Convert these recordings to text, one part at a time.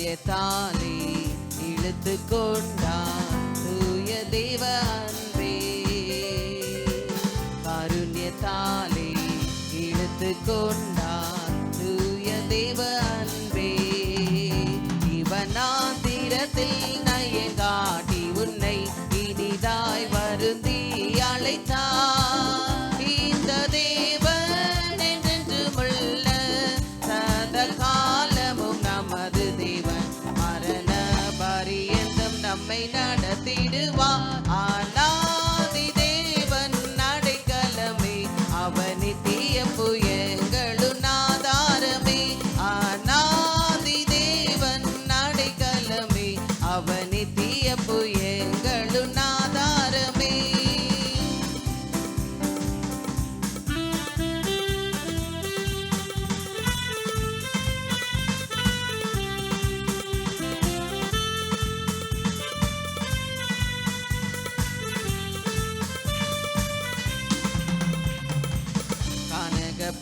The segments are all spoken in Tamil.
காருண்யத்தாலே இழுத்து கொண்டார் தூய தேவ அன்பே. காருண்யத்தாலே இழுத்து கொண்டார் தூய தேவ அன்பே. இவனாந்திரத்தில் நயங்காட்டி உன்னை இனிதாய் வருந்தி அழைத்தார். இந்த தேவன் என்றென்றுமுள்ள சதா காலமும் நமது தேவன். மரண பரியந்தம் நம்மை நடத்திடுவார். ஆனாதி தேவன் அடைக்கலமே, அவன் நித்திய புயங்களும் ஆதாரமே. ஆனாதி தேவன் அடைக்கலமே, அவன் நித்திய புயங்களும் ஆதாரமே.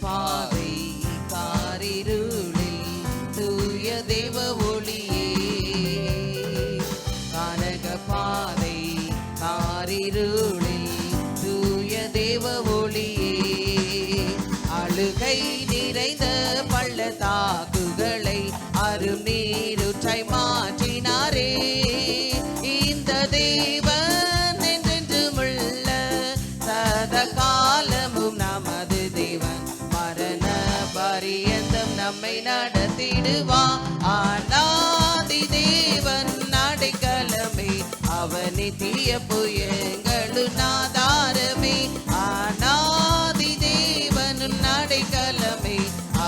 பாவை காரிருளில் தூய தேவ ஒளியே. கனக பாதை காரிருளில் தூய தேவ ஒளியே. அழுகை நிறைந்த பள்ளத்தாக்குகளை அருநீருற்றை மாற்றினாரே. இந்த தேவன் என்றென்றுமுள்ள சதா காலமும் நமது தேவன். மரண பரியந்தம் நம்மை நடத்திடுவார். ஆனாதி தேவன் அடைக்கலமே, அவன் நித்திய புயங்களும் ஆதாரமே. ஆனாதி தேவன் அடைக்கலமே,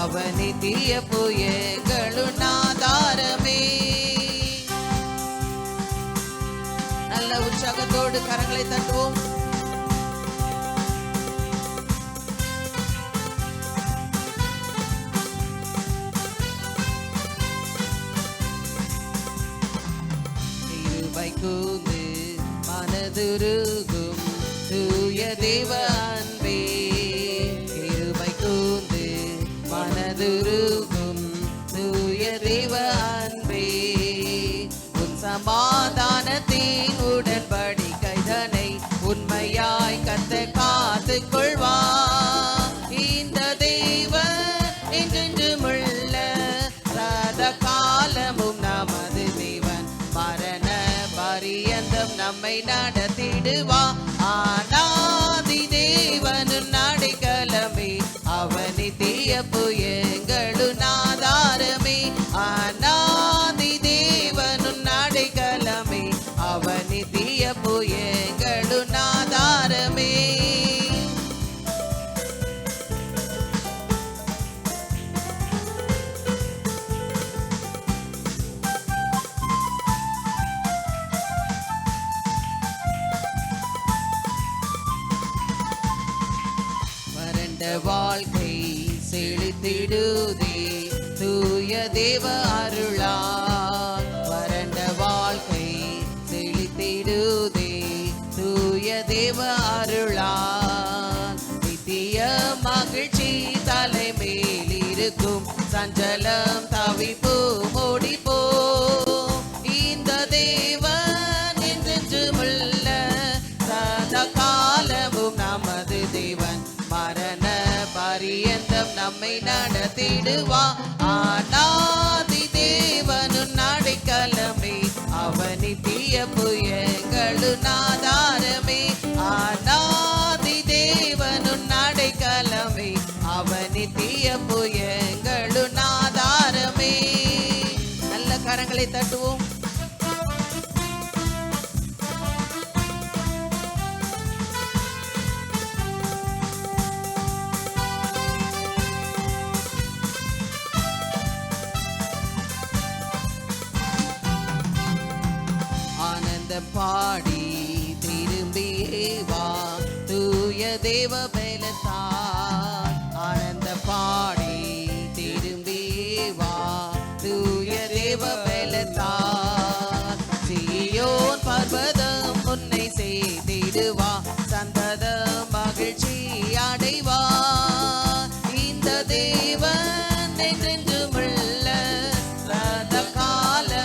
அவன் நித்திய புயங்களும் ஆதாரமே. நல்ல உற்சாகத்தோடு கரங்களை தட்டுவோம். கூந்து மனதுருகும் தூய தேவ அன்பே. கிருபை கூந்து மனதுருகும் தூய தேவ அன்பே. உன் சமாதானத்தின் உடன்படிக்கைதனை உண்மையாய் கர்த்தர் காத்துக் கொள்வார். இந்த தேவன் என்றென்றுமுள்ள சதா காலமும் நமது தேவன். மரண பரியந்தம் நம்மை நடத்திடுவார். ஆனாதி தேவன் அடைக்கலமே, அவன் நித்திய புயங்களும் ஆதாரமே. ஆனாதி தேவன் அடைக்கலமே, அவன் நித்திய புயங்களும் ஆதாரமே. வாழ்க்கை செழித்திடுதே தூய தேவ அருளால். வறண்ட வாழ்க்கை செழித்திடுதே தூய தேவ அருளால். நித்திய மகிழ்ச்சி தலைமேல் இருக்கும், சஞ்சலம் தவிப்பு ஓடிப்போ. இந்த தேவன் என்றென்றுமுள்ள சதா காலமும் நமது தேவன். மரண பரியந்தம் நம்மை நடத்திடுவார். ஆனாதி தேவன் அடைக்கலமே, அவன் நித்திய புயங்களும் ஆதாரமே. ஆனாதி தேவன் அடைக்கலமே, அவன் நித்திய புயங்களும் ஆதாரமே. நல்ல கரங்களை தட்டுவோம். பாடி திரும்பியே வா தூய தேவ பலத்தால். ஆனந்த பாடி திரும்பியே வா தூய தேவ பலத்தால். சீயோன் பர்வதம் உன்னை செய்திடுவா, சந்ததம் மகிழ்ச்சி அடைவா. இந்த தேவன் என்றென்றுமுள்ள சதா கால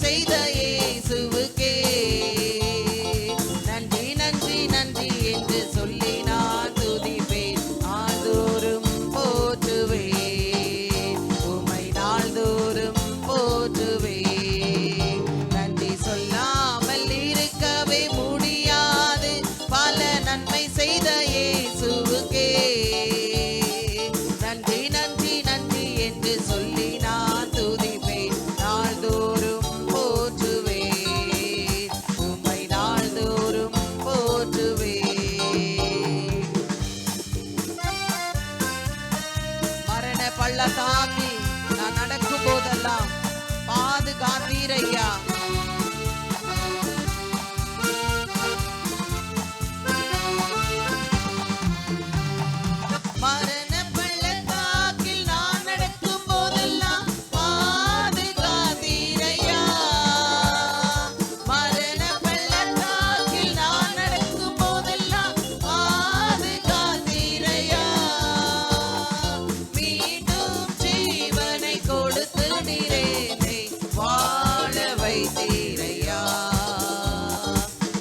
செய்த இயேசுவுக்கே நன்றி நன்றி நன்றி என்று சொல்லி நான் துதிப்பேன். நாள்தோறும் போற்றுவேன், உம்மை நாள்தோறும் போற்றுவேன். நன்றி சொல்லாமல் இருக்கவே முடியாது, பல நன்மை செய்த இயேசுவுக்கே நன்றி நன்றி நன்றி என்று சொல்லி நான் துதிப்பேன். நாள்தோறும் போற்றுவேன், உம்மை நாள்தோறும் போற்றுவேன். மரண பள்ளத்தாக்கி நான் நடக்கும் போதெல்லாம் பாதுகாத்தீரையா. மரண பள்ளத்தாக்கில் நான் நடக்கும் போதெல்லாம் பாதுகாத்தீரையா. மரண பள்ளத்தாக்கில் நான் நடக்கும் போதெல்லாம் பாதுகாத்தீரையா. மீண்டும் ஜீவனை கொடுத்து நீரேனை வாழ வைத்தீரையா.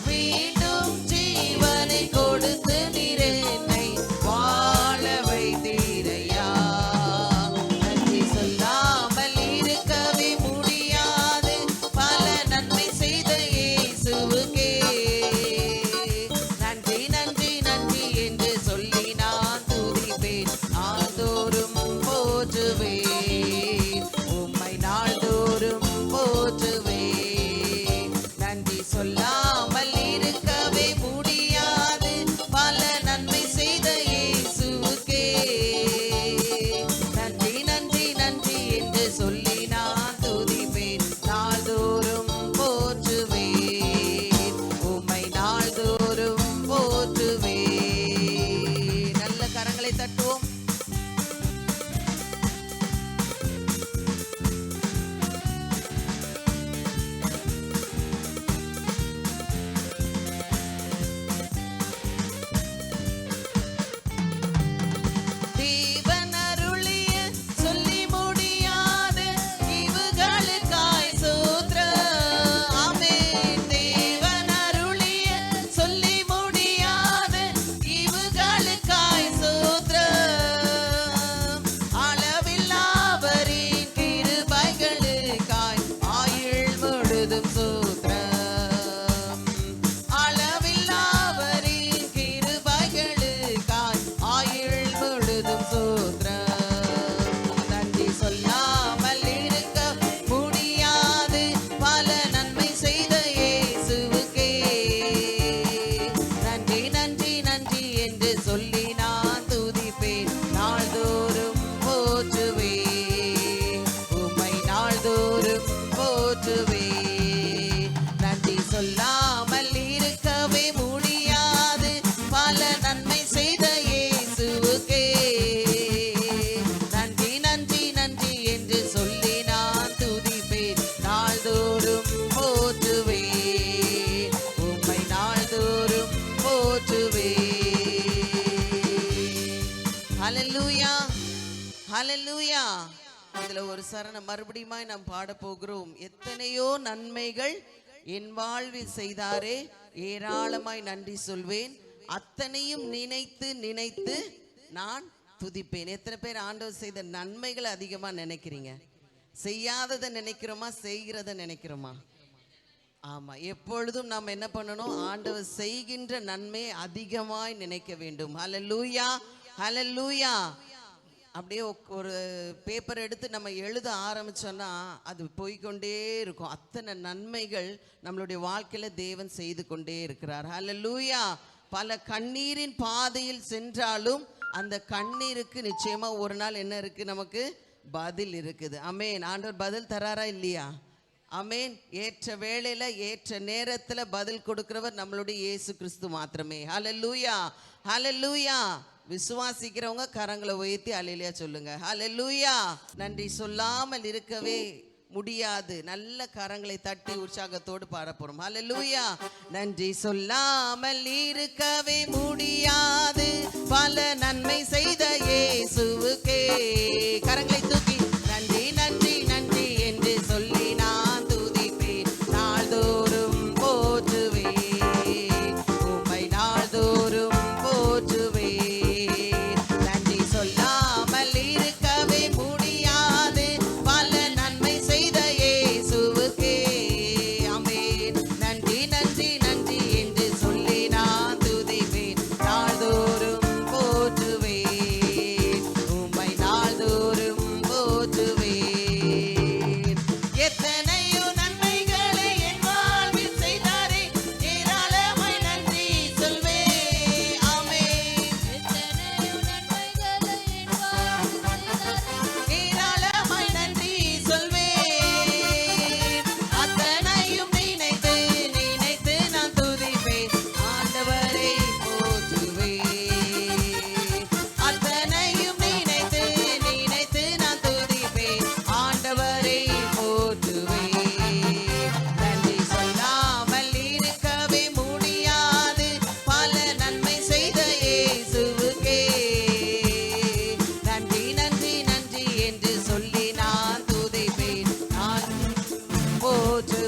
மீண்டும் ஜீவனை கொடுத்து நீரேனை வாழ வைத்தீரையா. நன்றி சொல்லாமல் இருக்கவே முடியாது, பல நன்மை செய்த இயேசுவுக்கே நன்றி நன்றி நன்றி என்று சொல்லி நான் துதிப்பேன். நாள்தோறும் போற்றுவேன், உம்மை நாள்தோறும் போற்றுவேன். நன்றி சொல்லாமல் இருக்கவே முடியாது, பல நன்மை செய்த இயேசுவுக்கே நன்றி நன்றி நன்றி என்று சொல்லி நான் துதிப்பேன். நாள்தோறும் போற்றுவேன், உம்மை நாள்தோறும் போற்றுவேன். நல்ல கரங்களை தட்டுவோம். தேவன் அருளிய சொல்லி முடியாது ஈவுகளுக்காய் ஸ்தோத்திரம். ஆமென். தேவன் அருளிய சொல்லி முடியாது ஈவுகளுக்காய் ஸ்தோத்திரம். அளவில்லாவரின் கிருபைகளுக்காய் ஆயுள் முழுதும் ஸ்தோத்திரம். அளவில்லாவரின் கிருபைகளுக்காய் ஆயுள் முழுதும் ஸ்தோத்திரம். நன்றி சொல்லாமல் இருக்க முடியாது, பல நன்மை செய்த இயேசுவுக்கே நன்றி நன்றி நன்றி என்று சொல்லி நான் துதிப்பேன். நாள்தோறும் போற்றுவேன், உம்மை நாள்தோறும் போற்றுவேன். நன்றி சொல்லாமல் இருக்கவே முடியாது, பல நன்மை செய்த இயேசுவுக்கே நன்றி நன்றி நன்றி என்று சொல்லி நான் துதிப்பேன். நாள்தோறும் போற்றுவேன், உம்மை நாள்தோறும் போற்றுவேன். ஹல்லேலூயா ஹல்லேலூயா. இதுல ஒரு சரணம் மறுபடியும் நாம் பாட போகிறோம். எத்தனையோ நன்மைகள் என் வாழ்வில் செய்தாரே, ஏராளமாய் நன்றி சொல்வேன், அத்தனையும் நினைத்து நினைத்து நான் துதிப்பேன். எத்தனை பேர் ஆண்டவர் செய்த நன்மைகளை அதிகமா நினைக்கிறீங்க? செய்யாததை நினைக்கிறோமா, செய்கிறத நினைக்கிறோமா? ஆமா, எப்பொழுதும் நாம் என்ன பண்ணணும்? ஆண்டவர் செய்கின்ற நன்மையை அதிகமாய் நினைக்க வேண்டும். ஹல்லேலூயா ஹல்லேலூயா. அப்படியே ஒரு பேப்பர் எடுத்து நம்ம எழுத ஆரம்பிச்சோன்னா அது போய்கொண்டே இருக்கும். அத்தனை நன்மைகள் நம்மளுடைய வாழ்க்கையில தேவன் செய்து கொண்டே இருக்கிறார். ஹல்லேலூயா. பல கண்ணீரின் பாதையில் சென்றாலும் அந்த கண்ணீருக்கு நிச்சயமா ஒரு நாள் என்ன இருக்கு? நமக்கு பதில் இருக்குது. ஆமென். ஆண்டவர் பதில் தராரா இல்லையா? ஆமென். ஏற்ற வேளையில ஏற்ற நேரத்துல பதில் கொடுக்கிறவர் நம்மளுடைய இயேசு கிறிஸ்து மாத்திரமே. ஹல்லேலூயா ஹல்லேலூயா. விசுவாசிக்கிறவங்க கரங்களை உயர்த்தி அல்லேலூயா சொல்லுங்க. ஹல்லேலூயா. நன்றி சொல்லாமல் இருக்கவே முடியாது. நல்ல கரங்களை தட்டி உற்சாகத்தோடு பாட போறோம். ஹல்லேலூயா. நன்றி சொல்லாமல் இருக்கவே முடியாது, பல நன்மை செய்த இயேசுவுக்கே. கரங்களை தூக்கி நன்றி நன்றி நன்றி என்று சொல்லி நான் துதிப்பேன்.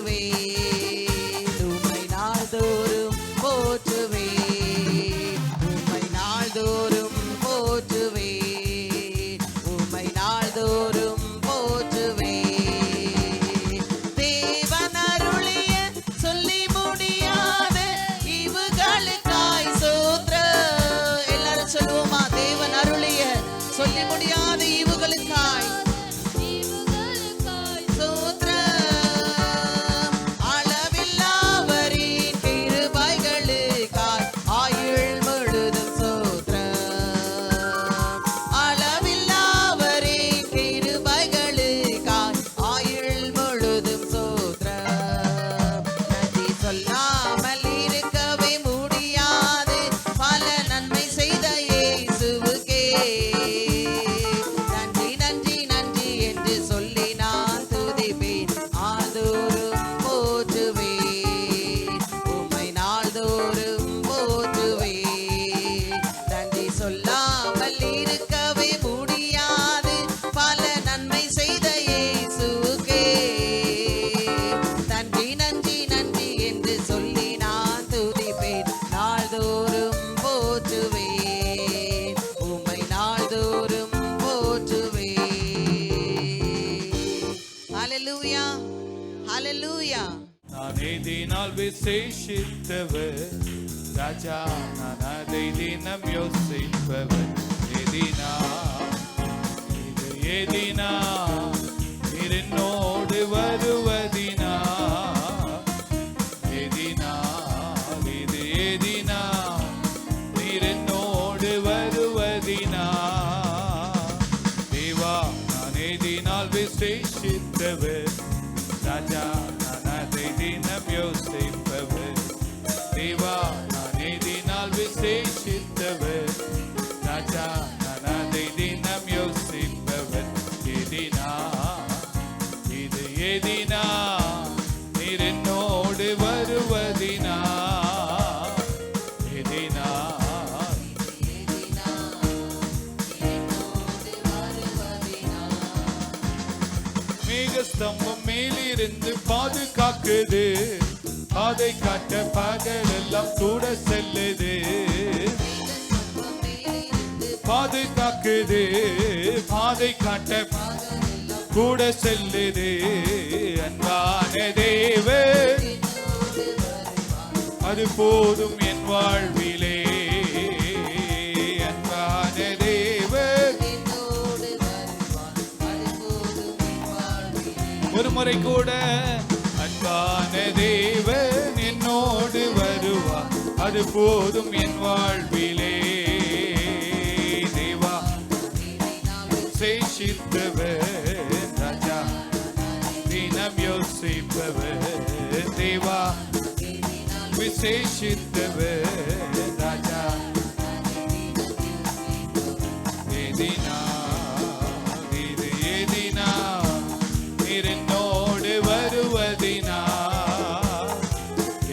போற்றுவேன் உம்மை நாள்தோறும் போற்றுவேன் உம்மை நாள்தோறும் போற்றுவேன் உம்மை நாள்தோறும் போற்றுவேன் தேவன் அருளிய சொல்லி முடியாத இவுகளுக்காய் ஸ்தோத்திரம். எல்லாரும் சொல்லுவோமா? தேவன் அருளிய சொல்லி முடியாத இவுகளுக்காய் நான் எதினால் விசேஷித்தவர் ராஜா, நான் அதை தினம் யோசிப்பவர். எதினா இது எதினா என்னோடு வருவதினா எதினா இது எதினா என்னோடு வருவதினா தேவா, நான் எதினால் விசேஷித்தவர் ராஜா, நான் அதை தினம் யோசிப்பவர். தேவா, நான் எதினால் விசேஷித்தவர் ராஜா, நான் அதை தினம் யோசிப்பவர். எதினா இது எதினா நீர் என்னோடு வருவதினா எதினா மேகஸ்தம்பம் மேலிருந்து பாதுகாக்குது, பாதை காட்ட பகலெல்லாம் கூட செல்லுது. பாதுகாக்குது, பாதை காட்ட கூட செல்லுது. அன்பான தேவன் அது போதும் என் வாழ்விலே. அன்பான தேவன் ஒரு முறை கூட அன்பான தேவன் என்னோடு வருவார், அது போதும் என் வாழ்விலே. தேவா சேஷித்தவர் ராஜா, தினம் யோசிப்பவர். தேவா விசேஷித்தவர் ராஜா, எதினா இது எதினா என்னோடு வருவதினா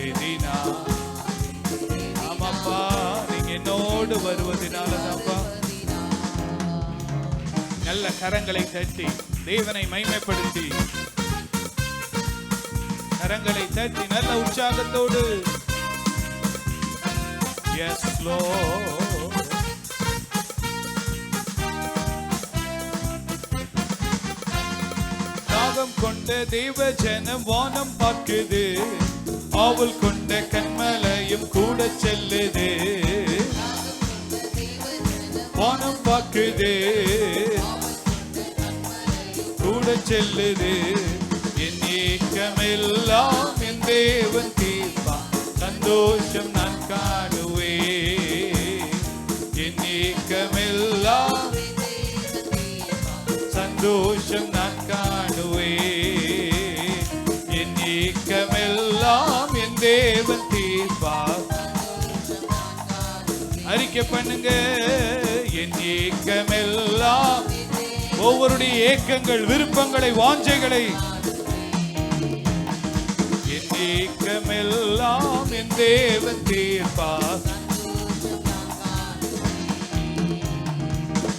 எதினா. ஆமாப்பா, நீங்க என்னோடு வருவதினாலதான்ப்பா. நல்ல கரங்களை தட்டி தேவனை மைமைப்படுத்தி, கரங்களை தட்டி நல்ல உற்சாகத்தோடு Yes, Lord. தாகம் கொண்ட தேவ ஜனம் வானம் பார்க்குது, ஆவல் கொண்ட கண்மலையும் கூட செல்லுது. வானம் பார்க்குது, கூட செல்லுது. என் ஏக்கமெல்லாம் என் தேவன் தீர்ப்பான், சந்தோஷம் நான் காணுவேன். என் ஏக்கமெல்லாம் சந்தோஷம் நான் காணுவேன். என் ஏக்கமெல்லாம் என் தேவன் தீர்ப்பார். அறிக்கை பண்ணுங்க, என் ஏக்கமெல்லாம். ஒவ்வொருடைய ஏக்கங்கள், விருப்பங்களை, வாஞ்சைகளை என் ஏக்கமெல்லாம் என் தேவன் தீர்ப்பார்.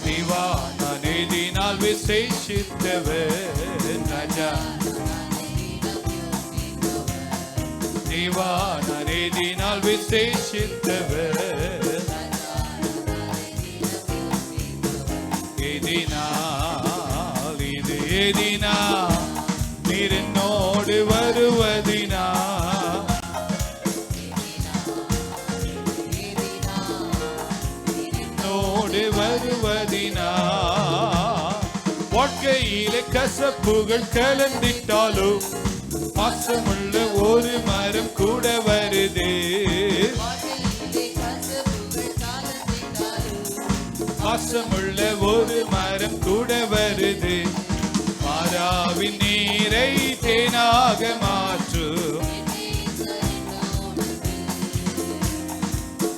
தேவா, நான் எதினால் விசேஷித்தவர் ராஜா, தேவா நரேதினால் விசேஷித்தவர் எதினால் இது எதினா நீர் என்னோடு வருவதினா என்னோடு வருவதினா வாழ்க்கையிலே கசப்புகள் கலந்திட்டாலும் பாசமுள்ள ஒரு மரம் கூட வருது பாசமுள்ள ஒரு மரம் கூட வருது மாறாவின் நீரை தேனாக மாற்றும்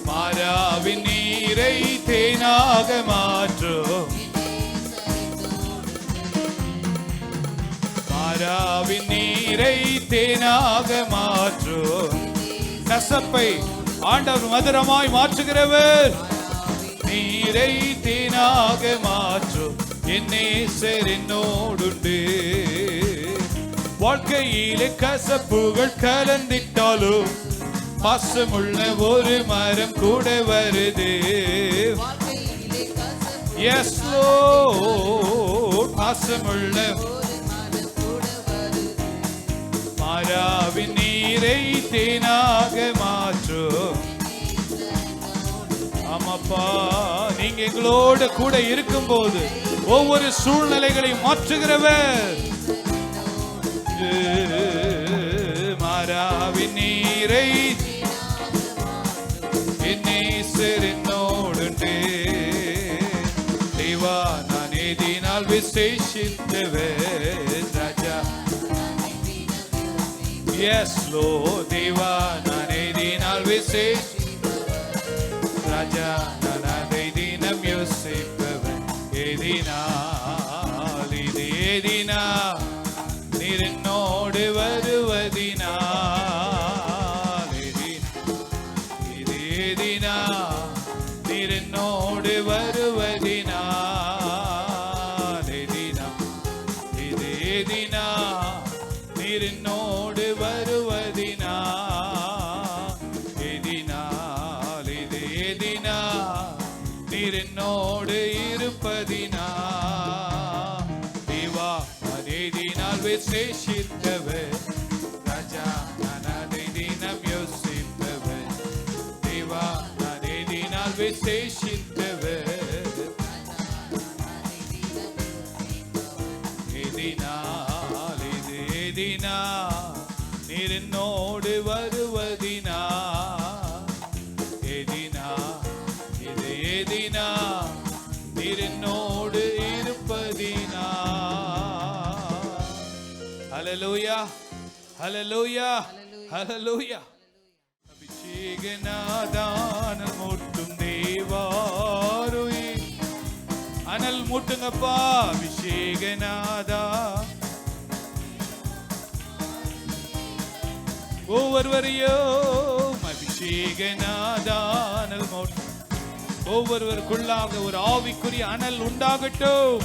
மாறாவின் நீரை தேனாக மாற்றும் மாறாவின் நீரை தேனாக மாற்றும் கசப்பை ஆண்டவர் மதுரமாய் மாற்றுகிறவர் நீரை தேனாக மாற்றும் என் நேசர் என்னோடுண்டு வாழ்க்கையிலே கசப்புகள் கலந்திட்டாலும் பாசமுள்ள ஒரு மரம் கூட வருது எஸ் லோர்ட் பாசமுள்ள மாறாவின் நீரை தேனாக மாற்றும் ஆமாப்பா நீங்க எங்களோட கூட இருக்கும் போது ஒவ்வொரு சூழ்நிலைகளையும் மாற்றுகிறவர் மாறாவின் நீரை என்னோடுண்டே தேவா நான் எதினால் விசேஷித்தவர் ராஜா எஸ் லோ தேவா நான் எதினால் விசேஷ ராஜா நான் அதை தினம் யோசிப்பவன் எதினால் இது எதினா நீர் என்னோடு வருவதினால் இது எதினா நீர் என்னோடு வருவதினால் எதினா இது எதினா நீர் என்னோடு வருவதினால் எதினால் இது எதினா நீர் என்னோடு இருப்பதினா தேவா அதேதினால் விசேஷித்தவர் ராஜா நான் அதை தினம் யோசிப்பவர் தேவா அதேதினால் விசேஷித்தவர் எதினால் இது எதினா நீர் என்னோடு வருவதினா எதினா இது எதினா நீர் என்னோடு இருப்பதினா ஹல்லேலூயா ஹல்லேலூயா ஹல்லேலூயா அபிஷேகநாதானல் மூட்டும் தேவாருயி அனல் மூட்டுங்கப்பா அபிஷேகநாதா ஒவ்வொருவரையும் அபிஷேகநாதானல் மூட்டும் ஒவ்வொருவருக்குள்ளாக ஒரு ஆவிக்குரிய அனல் உண்டாகட்டும்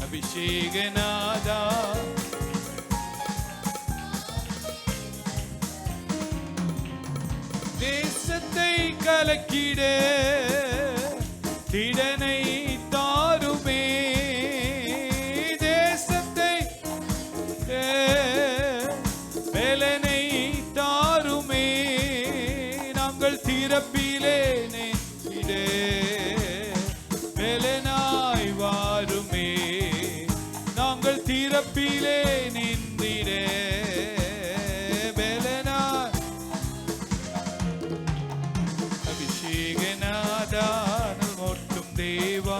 அபிஷேகநாதா தேசத்தை கலக்கிட திடனை தாருமே தேசத்தை வேலனை தாருமே நாங்கள் திறப்பிலே நெஞ்சிடே வேலனாய் வாருமே நாங்கள் திறப்பிலே நின்றிடே வேலனாய் அபிஷேகநாதானல் மூட்டும் தேவா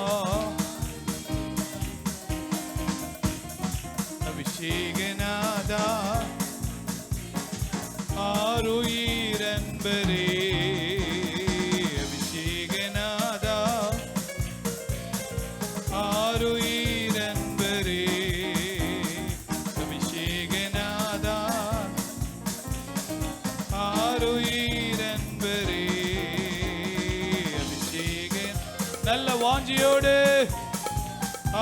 அபிஷேகநாதா ஆருயிரன்பரே அபிஷேகநாதா ஆருயிரன்பரே அபிஷேகநாதா ஆருயிரன்பரே அபிஷேகன் நல்ல வாஞ்சியோடு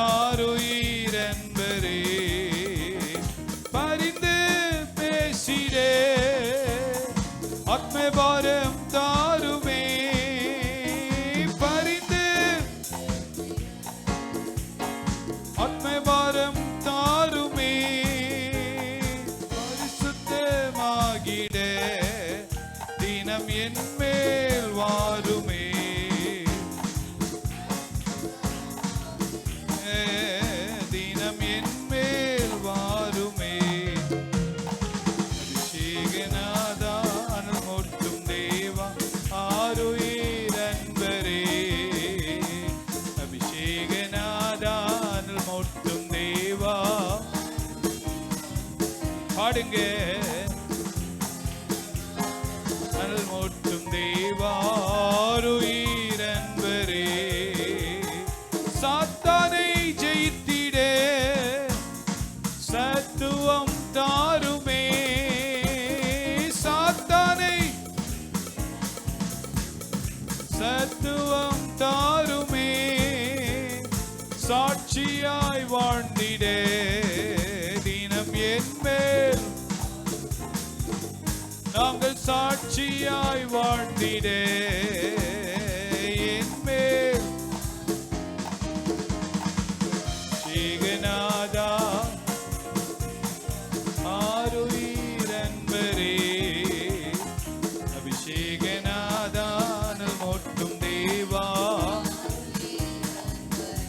ஆருயிரன்பரே பரிந்து பேசிடே தினம் என் மேல் வாருமே. தினம் என் மேல் வாருமே. அபிஷேகநாதா அனல் மூட்டும் தேவா ஆருயிர் அன்பரே. அபிஷேகநாதா அனல் மூட்டும் தேவா. பாடுங்க. அனல் மூட்டும் தேவா ஆருயிர் அன்பரே. சாத்தானை ஜெயித்திட சத்துவம் தாருமே. சாத்தானை சத்துவம் தாருமே. சாட்சியாய் வாழ்ந்திட தினம் என் மேல் நாங்கள் சாட்சியாய் வாழ்ந்திட என் மேல். அபிஷேகநாதா ஆருயிர் அன்பரே. அபிஷேகநாதா அனல் மூட்டும் தேவா.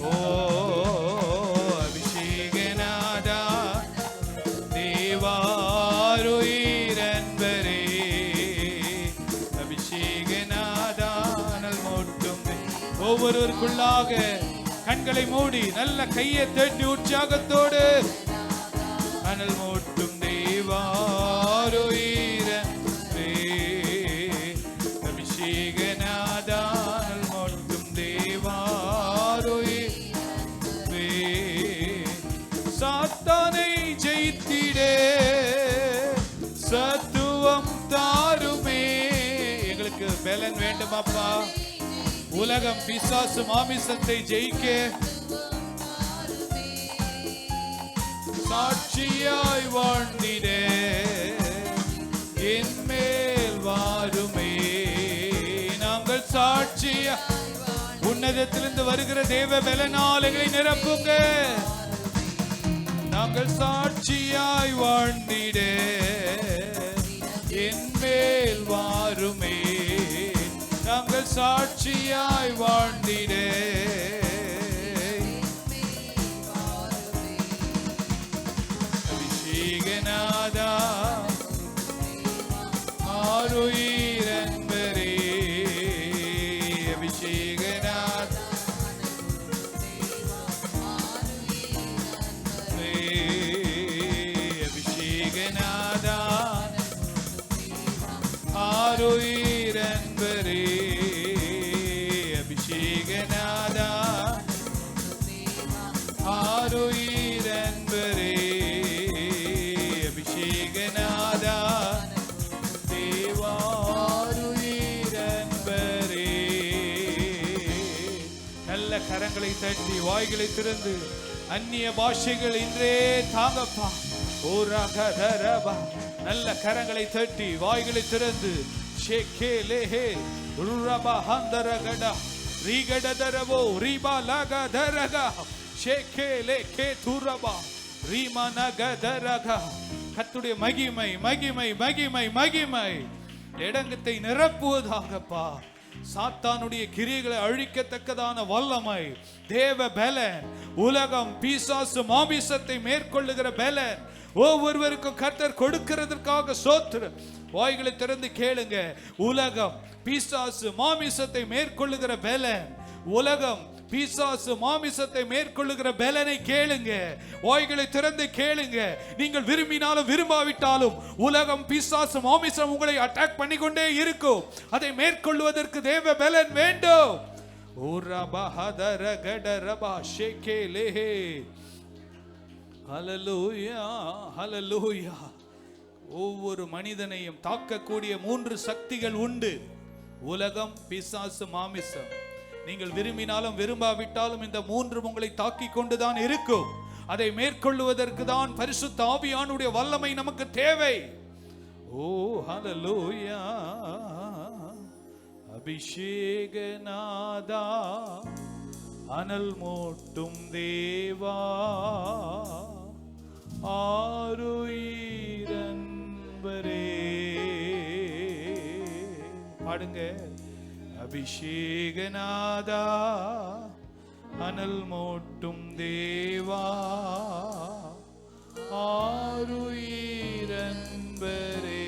ஓ அபிஷேகநாதா தேவா ஆருயிர் அன்பரே. அபிஷேகநாதா அனல் மூட்டும். ஒவ்வொருவருக்குள்ளாக கண்களை மூடி நல்ல கையை தட்டி உற்சாகத்தோடு அனல் மூட்டும் தேவா ஆருயிர் அன்பரே. அபிஷேகநாதா அனல் மூட்டும் தேவா ஆருயிர் அன்பரே. சாத்தானை ஜெயித்திட சத்துவம் தாருமே. எங்களுக்கு பலன் வேண்டுமாப்பா. உலகம் பிசாசு மாமிசத்தை ஜெயிக்க சாட்சியாய் வாழ்ந்திட என் மேல் வாருமே. நாங்கள் சாட்சியா உன்னதத்திலிருந்து வருகிற தேவ பலனால் எங்களை நிரப்புங்க. நாங்கள் சாட்சியாய் வாழ்ந்திட என் மேல் வாருமே. நாங்கள் சாட்சியாய் வாழ்ந்திட அபிஷேகநாதா ஆருயிர் அன்பரே. அபிஷேகநாதா அபிஷேகநாதா ஆருயிர் அன்பரே. அபிஷேகநாதா ஆருயிர் அன்பரே. அபிஷேகநாதா தேவா ஆருயிர் அன்பரே. நல்ல கரங்களை தட்டி வாய்களை திறந்து அந்நிய பாஷைகள் இன்றே தாங்கப்பா. ஓரகதரபா. நல்ல கரங்களை தட்டி வாய்களை திறந்து ஷேகே லேஹே ருரபா ஹந்தரகடா ரீகடதரவோ ரீபா லகதரகா ஷேகே லேகே துரபா ரீமா நகதரகா. கர்த்தருடைய மகிமை மகிமை மகிமை மகிமை இடங்கத்தை நிரப்புவதாகப்பா. சாத்தானுடைய கிரியைகளை அழிக்கத்தக்கதான வல்லமை தேவ பலன். உலகம் பிசாசு மாமிசத்தை மேற்கொள்ளுகிற பலன் ஒவ்வொருவருக்கும் கர்த்தர் கொடுக்கிறதற்காக ஸ்தோத்திரம். வாய்களை திறந்து கேளுங்க. உலகம் பிசாசு மாமிசத்தை மேற்கொள்ளுகிற பலன். உலகம் பிசாசு மாமிசத்தை மேற்கொள்ளுகிற பலனை கேளுங்க. வாய்களை திறந்து கேளுங்க. நீங்கள் விரும்பினாலும் விரும்பாவிட்டாலும் உலகம் பிசாசு மாமிசம் உங்களை அட்டாக் பண்ணிக்கொண்டே இருக்கும். அதை மேற்கொள்வதற்கு தேவ பலன் வேண்டும். ஹல்லேலூயா ஹல்லேலூயா. ஒவ்வொரு மனிதனையும் தாக்கக்கூடிய 3 சக்திகள் உண்டு. உலகம் பிசாசு மாமிசம். நீங்கள் விரும்பினாலும் விரும்பாவிட்டாலும் இந்த 3 உங்களை தாக்கிக் கொண்டுதான் இருக்கும். அதை மேற்கொள்வதற்கு தான் பரிசுத்த ஆவியானுடைய வல்லமை நமக்கு தேவை. ஓ ஹல்லேலூயா. அபிஷேகநாதா அனல் மூட்டும் தேவா ஆருயிர் அன்பரே. பாடுங்க. அபிஷேகநாதா அனல் மூட்டும் தேவா ஆருயிரன்பரே.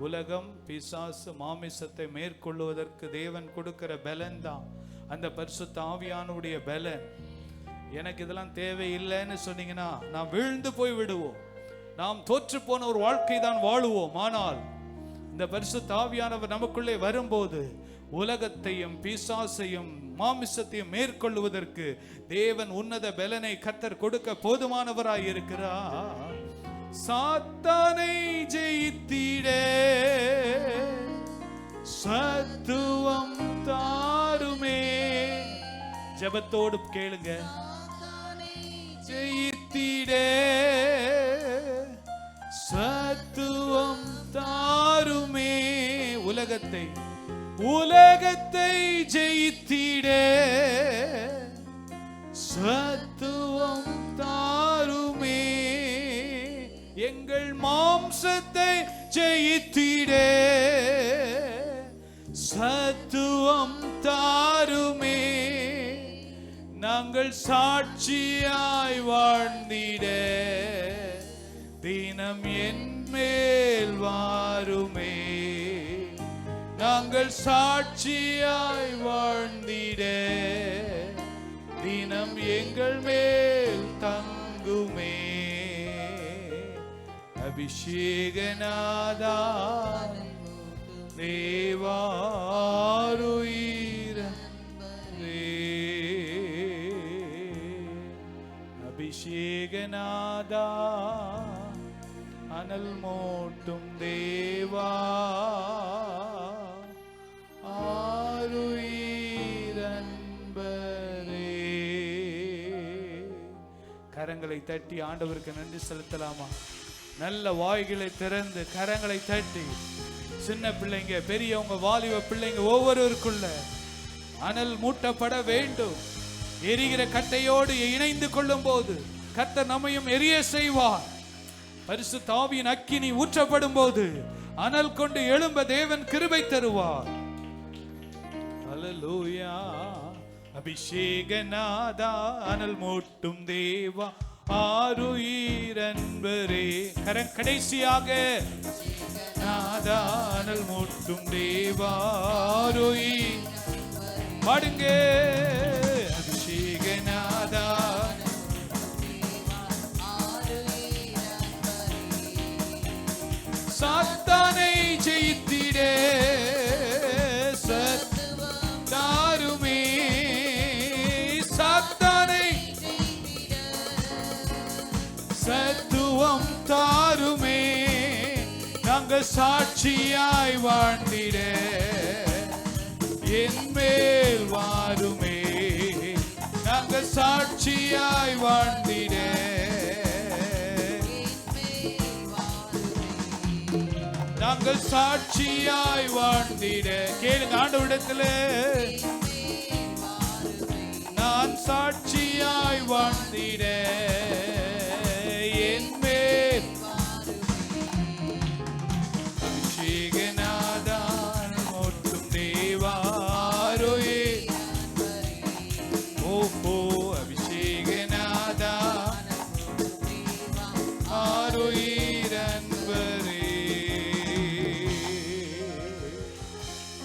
உலகம் பிசாசு மாமிசத்தை மேற்கொள்வதற்கு தேவன் கொடுக்கிற பலன் தான் அந்த பரிசுத்த ஆவியானுடைய பலன். எனக்கு இதெல்லாம் தேவையில்லைன்னு சொன்னீங்கன்னா நாம் விழுந்து போய் விடுவோம், நாம் தோற்று போன ஒரு வாழ்க்கை தான் வாழுவோம். ஆனால் இந்த பரிசுத்த ஆவியானவர் நமக்குள்ளே வரும்போது உலகத்தையும் பிசாசையும் மாமிசத்தையும் மேற்கொள்வதற்கு தேவன் உன்னத பலனை கர்த்தர் கொடுக்க போதுமானவராய் இருக்கிறார். சாத்தானை ஜெயித்திட சத்துவம் தாருமே. ஜெபத்தோடு கேளுங்க. ஜெயித்திட சத்துவம் தாருமே. உலகத்தை ஜெயித்திட சத்துவம் தாருமே. எங்கள் மாம்சத்தை ஜெயித்திட சத்துவம் தாருமே. நாங்கள் சாட்சியாய் வாழ்ந்திட தினம் என் மேல் வாருமே. நாங்கள் சாட்சியாய் வாழ்ந்திட தினம் எங்கள் மேல் தங்குமே. அபிஷேகநாதா தேவாருயிரன்பரே. அபிஷேகநாதா அனல் மூட்டும் தேவா ஆருயிரன்பரே. கரங்களை தட்டி ஆண்டவருக்கு நன்றி செலுத்தலாமா? நல்ல வாய்களை திறந்து கரங்களை தட்டி சின்ன பிள்ளைங்க, பெரியவங்க, வாலிப பிள்ளைங்க ஒவ்வொருவருக்குள்ள அனல் மூட்டப்பட வேண்டும். எரிகிற கட்டையோடு இணைந்து கொள்ளும் போது கர்த்தர் நம்மையும் எரிய செய்வார். பரிசுத்த ஆவியின் அக்கினி ஊற்றப்படும் போது அனல் கொண்டு எழும்ப தேவன் கிருபை தருவார். ஹல்லேலூயா. அபிஷேகநாதா அனல் மூட்டும் தேவா ஆருயிரன்பரே. கடைசியாக நாதா அனல் மூட்டும் தேவா பாடுங்க. அபிஷேகநாதா சாத்தானை ஜெயித்திட சத்துவம் தாருமே. சாத்தானை சத்துவம் தாருமே. நாங்கள் சாட்சியாய் வாழ்ந்திட என் மேல் வாருமே. நாங்கள் சாட்சியாய் வாழ்ந்திட நாங்கள் சாட்சியாய் வாழ்ந்திட. கேளுங்க ஆண்டவரிடத்துல, நான் சாட்சியாய் வாழ்ந்திட என் மேல். அபிஷேகநாதா மூட்டும் தேவாரோயே. ஓஹோ அபிஷேகநாதா ஆரோயிரன்பரே.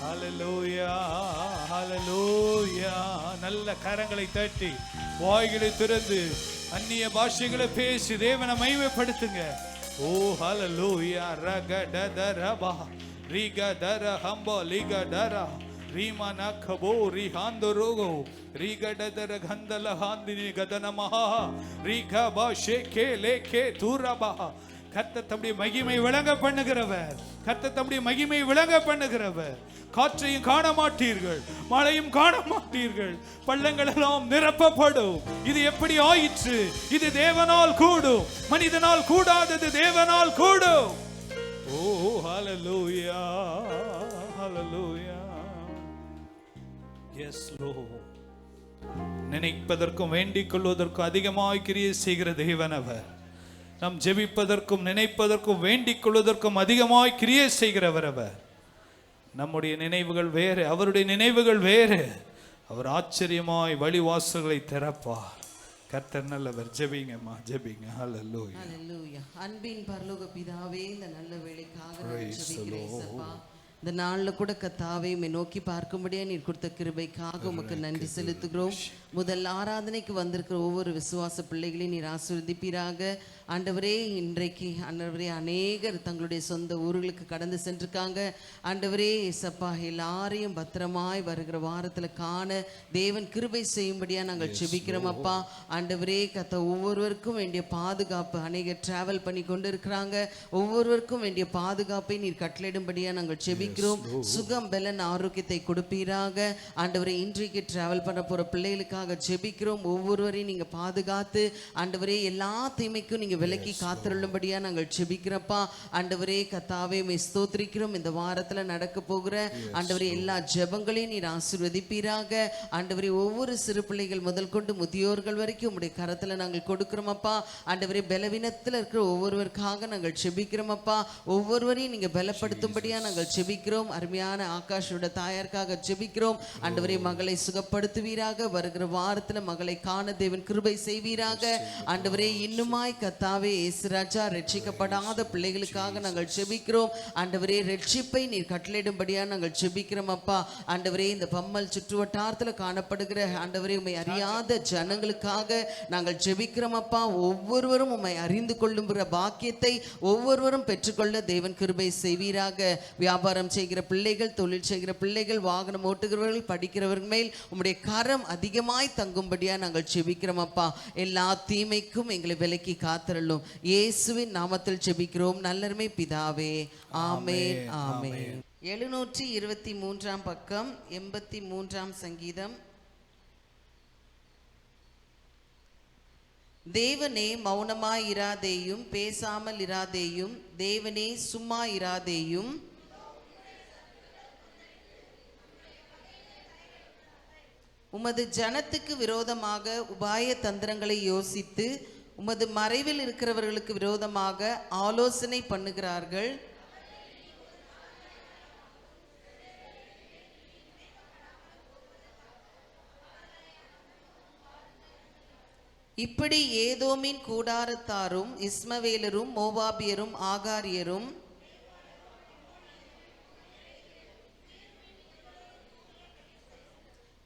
ஹல்லேலூயா, ஹல்லேலூயா. நல்ல கரங்களை தட்டி வாய்களை திறந்து அந்நிய பாஷைகளை பேசி தேவனை மகிமைப்படுத்துங்க. ஓ ஹல்லேலூயா. ரகடதரபா ரிகதர ஹம்போ லிகதர ரீமன கபோ ரிஹாந்தரோகோ ரிகடதர கந்தல ஹாந்தினி கதனமஹ ரிகபா ஷேகே லேகே தூரபா. கர்த்தர் தம்முடைய மகிமை விளங்க பண்ணுகிறவர். கர்த்தர் தம்முடைய மகிமை விளங்க பண்ணுகிறவர். காற்றையும் காண மாட்டீர்கள், மழையும் காண மாட்டீர்கள், பள்ளங்கள் எல்லாம் நிரப்பப்படும். இது எப்படி ஆயிற்று? இது தேவனால் கூடும், மனிதனால் கூடாதது தேவனால் கூடும். Oh hallelujah, hallelujah. Yes lord. நினைப்பதற்கும் வேண்டிக் கொள்வதற்கும் அதிகமாய் கிரியை செய்கிற தேவன் அவர். நாம் ஜெபிப்பதற்கும் நினைப்பதற்கும் வேண்டிக் கொள்வதற்கும் அதிகமாய் கிரியை செய்கிறவர் அவர். நம்முடைய நினைவுகள் வேறு, அவருடைய நினைவுகள் வேறு. அவர் ஆச்சரியமாய் வழிவாசல்களை திறப்பார். கர்த்தர் நல்லவர். ஜெபிங்கம்மா, ஜெபிங்க. ஹல்லேலூயா. ஹல்லேலூயா. அன்பின் பரலோக பிதாவே, இந்த நல்ல வேளைக்காக ஜெபிக்கிறேன். இந்த நாள்ல கூட கர்த்தாவே உம்மை நோக்கி பார்க்கும்படியா நீர் கொடுத்த கிருபைக்காக உமக்கு நன்றி செலுத்துகிறோம். முதல் ஆராதனைக்கு வந்திருக்கிற ஒவ்வொரு விசுவாச பிள்ளைகளையும் நீர் ஆசீர்வதிப்பீராக. ஆண்டவரே, இன்றைக்கு ஆண்டவரே அநேகர் தங்களுடைய சொந்த ஊர்களுக்கு கடந்து சென்றிருக்காங்க. ஆண்டவரே இயேசப்பா, எல்லாரையும் பத்திரமாய் வருகிற வாரத்தில் காண தேவன் கிருபை செய்யும்படியா நாங்கள் ஜெபிக்கிறோம் அப்பா. ஆண்டவரே கத்த ஒவ்வொருவருக்கும் வேண்டிய பாதுகாப்பு, அநேகர் டிராவல் பண்ணி கொண்டு இருக்கிறாங்க, ஒவ்வொருவருக்கும் வேண்டிய பாதுகாப்பை நீர் கட்டளையிடும்படியா நாங்கள் ஜெபிக்கிறோம். சுகம் பலன் ஆரோக்கியத்தை கொடுப்பீராக. ஆண்டவரே, இன்றைக்கு டிராவல் பண்ண போற பிள்ளைகளுக்காக ஜெபிக்கிறோம். ஒவ்வொருவரையும் நீங்க பாதுகாத்து ஆண்டவரே எல்லா தீமைக்கும் நீங்க விலக்கி காத்திருளும்படியா நாங்கள் ஜெபிக்கிறப்பா. ஆண்டவரே கர்த்தாவே உம்மை ஸ்தோத்திரிக்கிறோம். இந்த வாரத்துல நடக்க போகிற ஆண்டவரே எல்லா ஜெபங்களையும் நீர் ஆசீர்வதிப்பீராக. ஆண்டவரே, ஒவ்வொரு சிறு பிள்ளைகள் முதல் கொண்டு முதியோர்கள் வரைக்கும் உம்முடைய கரத்துல நாங்கள் கொடுக்கிறோம் அப்பா. ஆண்டவரே, பலவீனத்துல இருக்கிற ஒவ்வொருவருக்காக நாங்கள் ஜெபிக்கிறோம் அப்பா. ஒவ்வொருவரையும் நீங்க பலப்படுத்தும்படியா நாங்கள் ஜெபிக்கிறோம். அருமையான ஆகாஷோட தாயாருக்காக ஜெபிக்கிறோம். ஆண்டவரே, மகளை சுகப்படுத்துவீராக. வருகிற வாரத்துல மகளை காண தேவன் கிருபை செய்வீராக. ஆண்டவரே, இன்னுமாய் கர்த்தாவே இயேசு ராஜா ரட்சிக்கப்படாத பிள்ளைகளுக்காக நாங்கள் ஜெபிக்கிறோம். ஆண்டவரே, ரட்சிப்பை நீர் கட்டளையிடும்படியா நாங்கள் ஜெபிக்கிறோம் அப்பா. ஆண்டவரே, இந்த பம்மல் சுற்றுவட்டாரத்துல காணப்படுகிற ஆண்டவரே உம்மை அறியாத ஜனங்களுக்காக நாங்கள் ஜெபிக்கிறோம் அப்பா. ஒவ்வொருவரும் உம்மை அறிந்து கொள்ளுகிற பாக்கியத்தை ஒவ்வொருவரும் பெற்றுக்கொள்ள தேவன் கிருபை செய்வீராக. வியாபாரம் செய்கிற பிள்ளைகள், தொழில் செய்கிற பிள்ளைகள், வாகனம் ஓட்டுகிறவர்கள், படிக்கிறவர்கள் மேல் உம்முடைய கரம் அதிகமாய் தங்கும்படியா நாங்கள் ஜெபிக்கிறோம் அப்பா. எல்லா தீமைக்கும் எங்களை விலக்கி காத்திரலும். இயேசுவின் நாமத்தில் ஜெபிக்கிறோம் நல்லருமை பிதாவே, ஆமென், ஆமென். 723 பக்கம், 83 சங்கீதம். தேவனே மௌனமாய் இராதேயும், பேசாமல் இராதேயும், தேவனே சும்மா இராதேயும். உமது ஜனத்துக்கு விரோதமாக உபாய தந்திரங்களை யோசித்து உமது மறைவில் இருக்கிறவர்களுக்கு விரோதமாக ஆலோசனை பண்ணுகிறார்கள். இப்படி ஏதோமின் கூடாரத்தாரும் இஸ்மவேலரும் மோவாபியரும் ஆகாரியரும்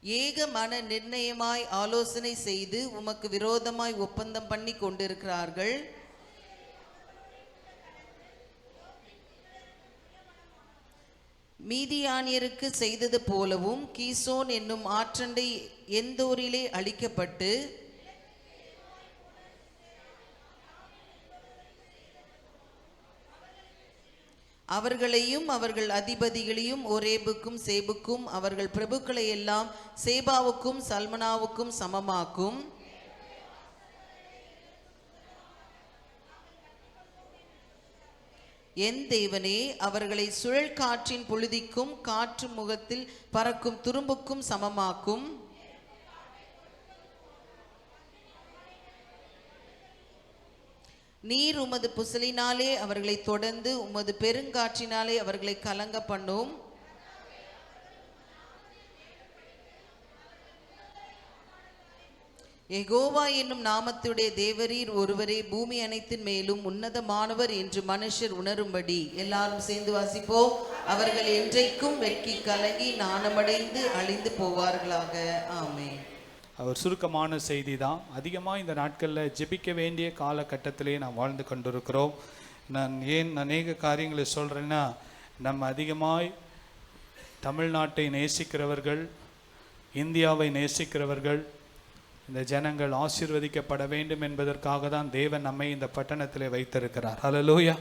ஏக மன நிர்ணயமாய் ஆலோசனை செய்து உமக்கு விரோதமாய் ஒப்பந்தம் பண்ணி கொண்டிருக்கிறார்கள். மீதியானியருக்கு செய்தது போலவும் கீசோன் என்னும் ஆற்றண்டை எந்தோரிலே அழிக்கப்பட்டு அவர்களையும் அவர்கள் அதிபதிகளையும் ஓரேபுக்கும் சேபுக்கும் அவர்கள் பிரபுக்களை எல்லாம் சேபாவுக்கும் சல்மனாவுக்கும் சமமாக்கும். என் தேவனே, அவர்களை சுழல் காற்றின் புழுதிக்கும் காற்று முகத்தில் பறக்கும் துரும்புக்கும் சமமாக்கும். நீர் உமது புசலினாலே அவர்களை தொடர்ந்து உமது பெருங்காற்றினாலே அவர்களை கலங்க பண்ணும். யெகோவா என்னும் நாமத்துடைய தேவரீர் ஒருவரே பூமி அனைத்தின் மேலும் உன்னதமானவர் என்று மனுஷர் உணரும்படி. எல்லாரும் சேர்ந்து வாசிப்போம். அவர்கள் என்றைக்கும் வெட்கி கலங்கி நாணமடைந்து அழிந்து போவார்களாக. ஆமென். அவர் சுருக்கமான செய்தி தான். அதிகமாக இந்த நாட்களில் ஜெபிக்க வேண்டிய காலகட்டத்திலே நாம் வாழ்ந்து கொண்டிருக்கிறோம். நான் அநேக காரியங்களை சொல்கிறேன்னா, நம்ம அதிகமாய் தமிழ்நாட்டை நேசிக்கிறவர்கள், இந்தியாவை நேசிக்கிறவர்கள், இந்த ஜனங்கள் ஆசீர்வதிக்கப்பட வேண்டும் என்பதற்காக தான் தேவன் நம்மை இந்த பட்டணத்திலே வைத்திருக்கிறார். ஹல்லேலூயா.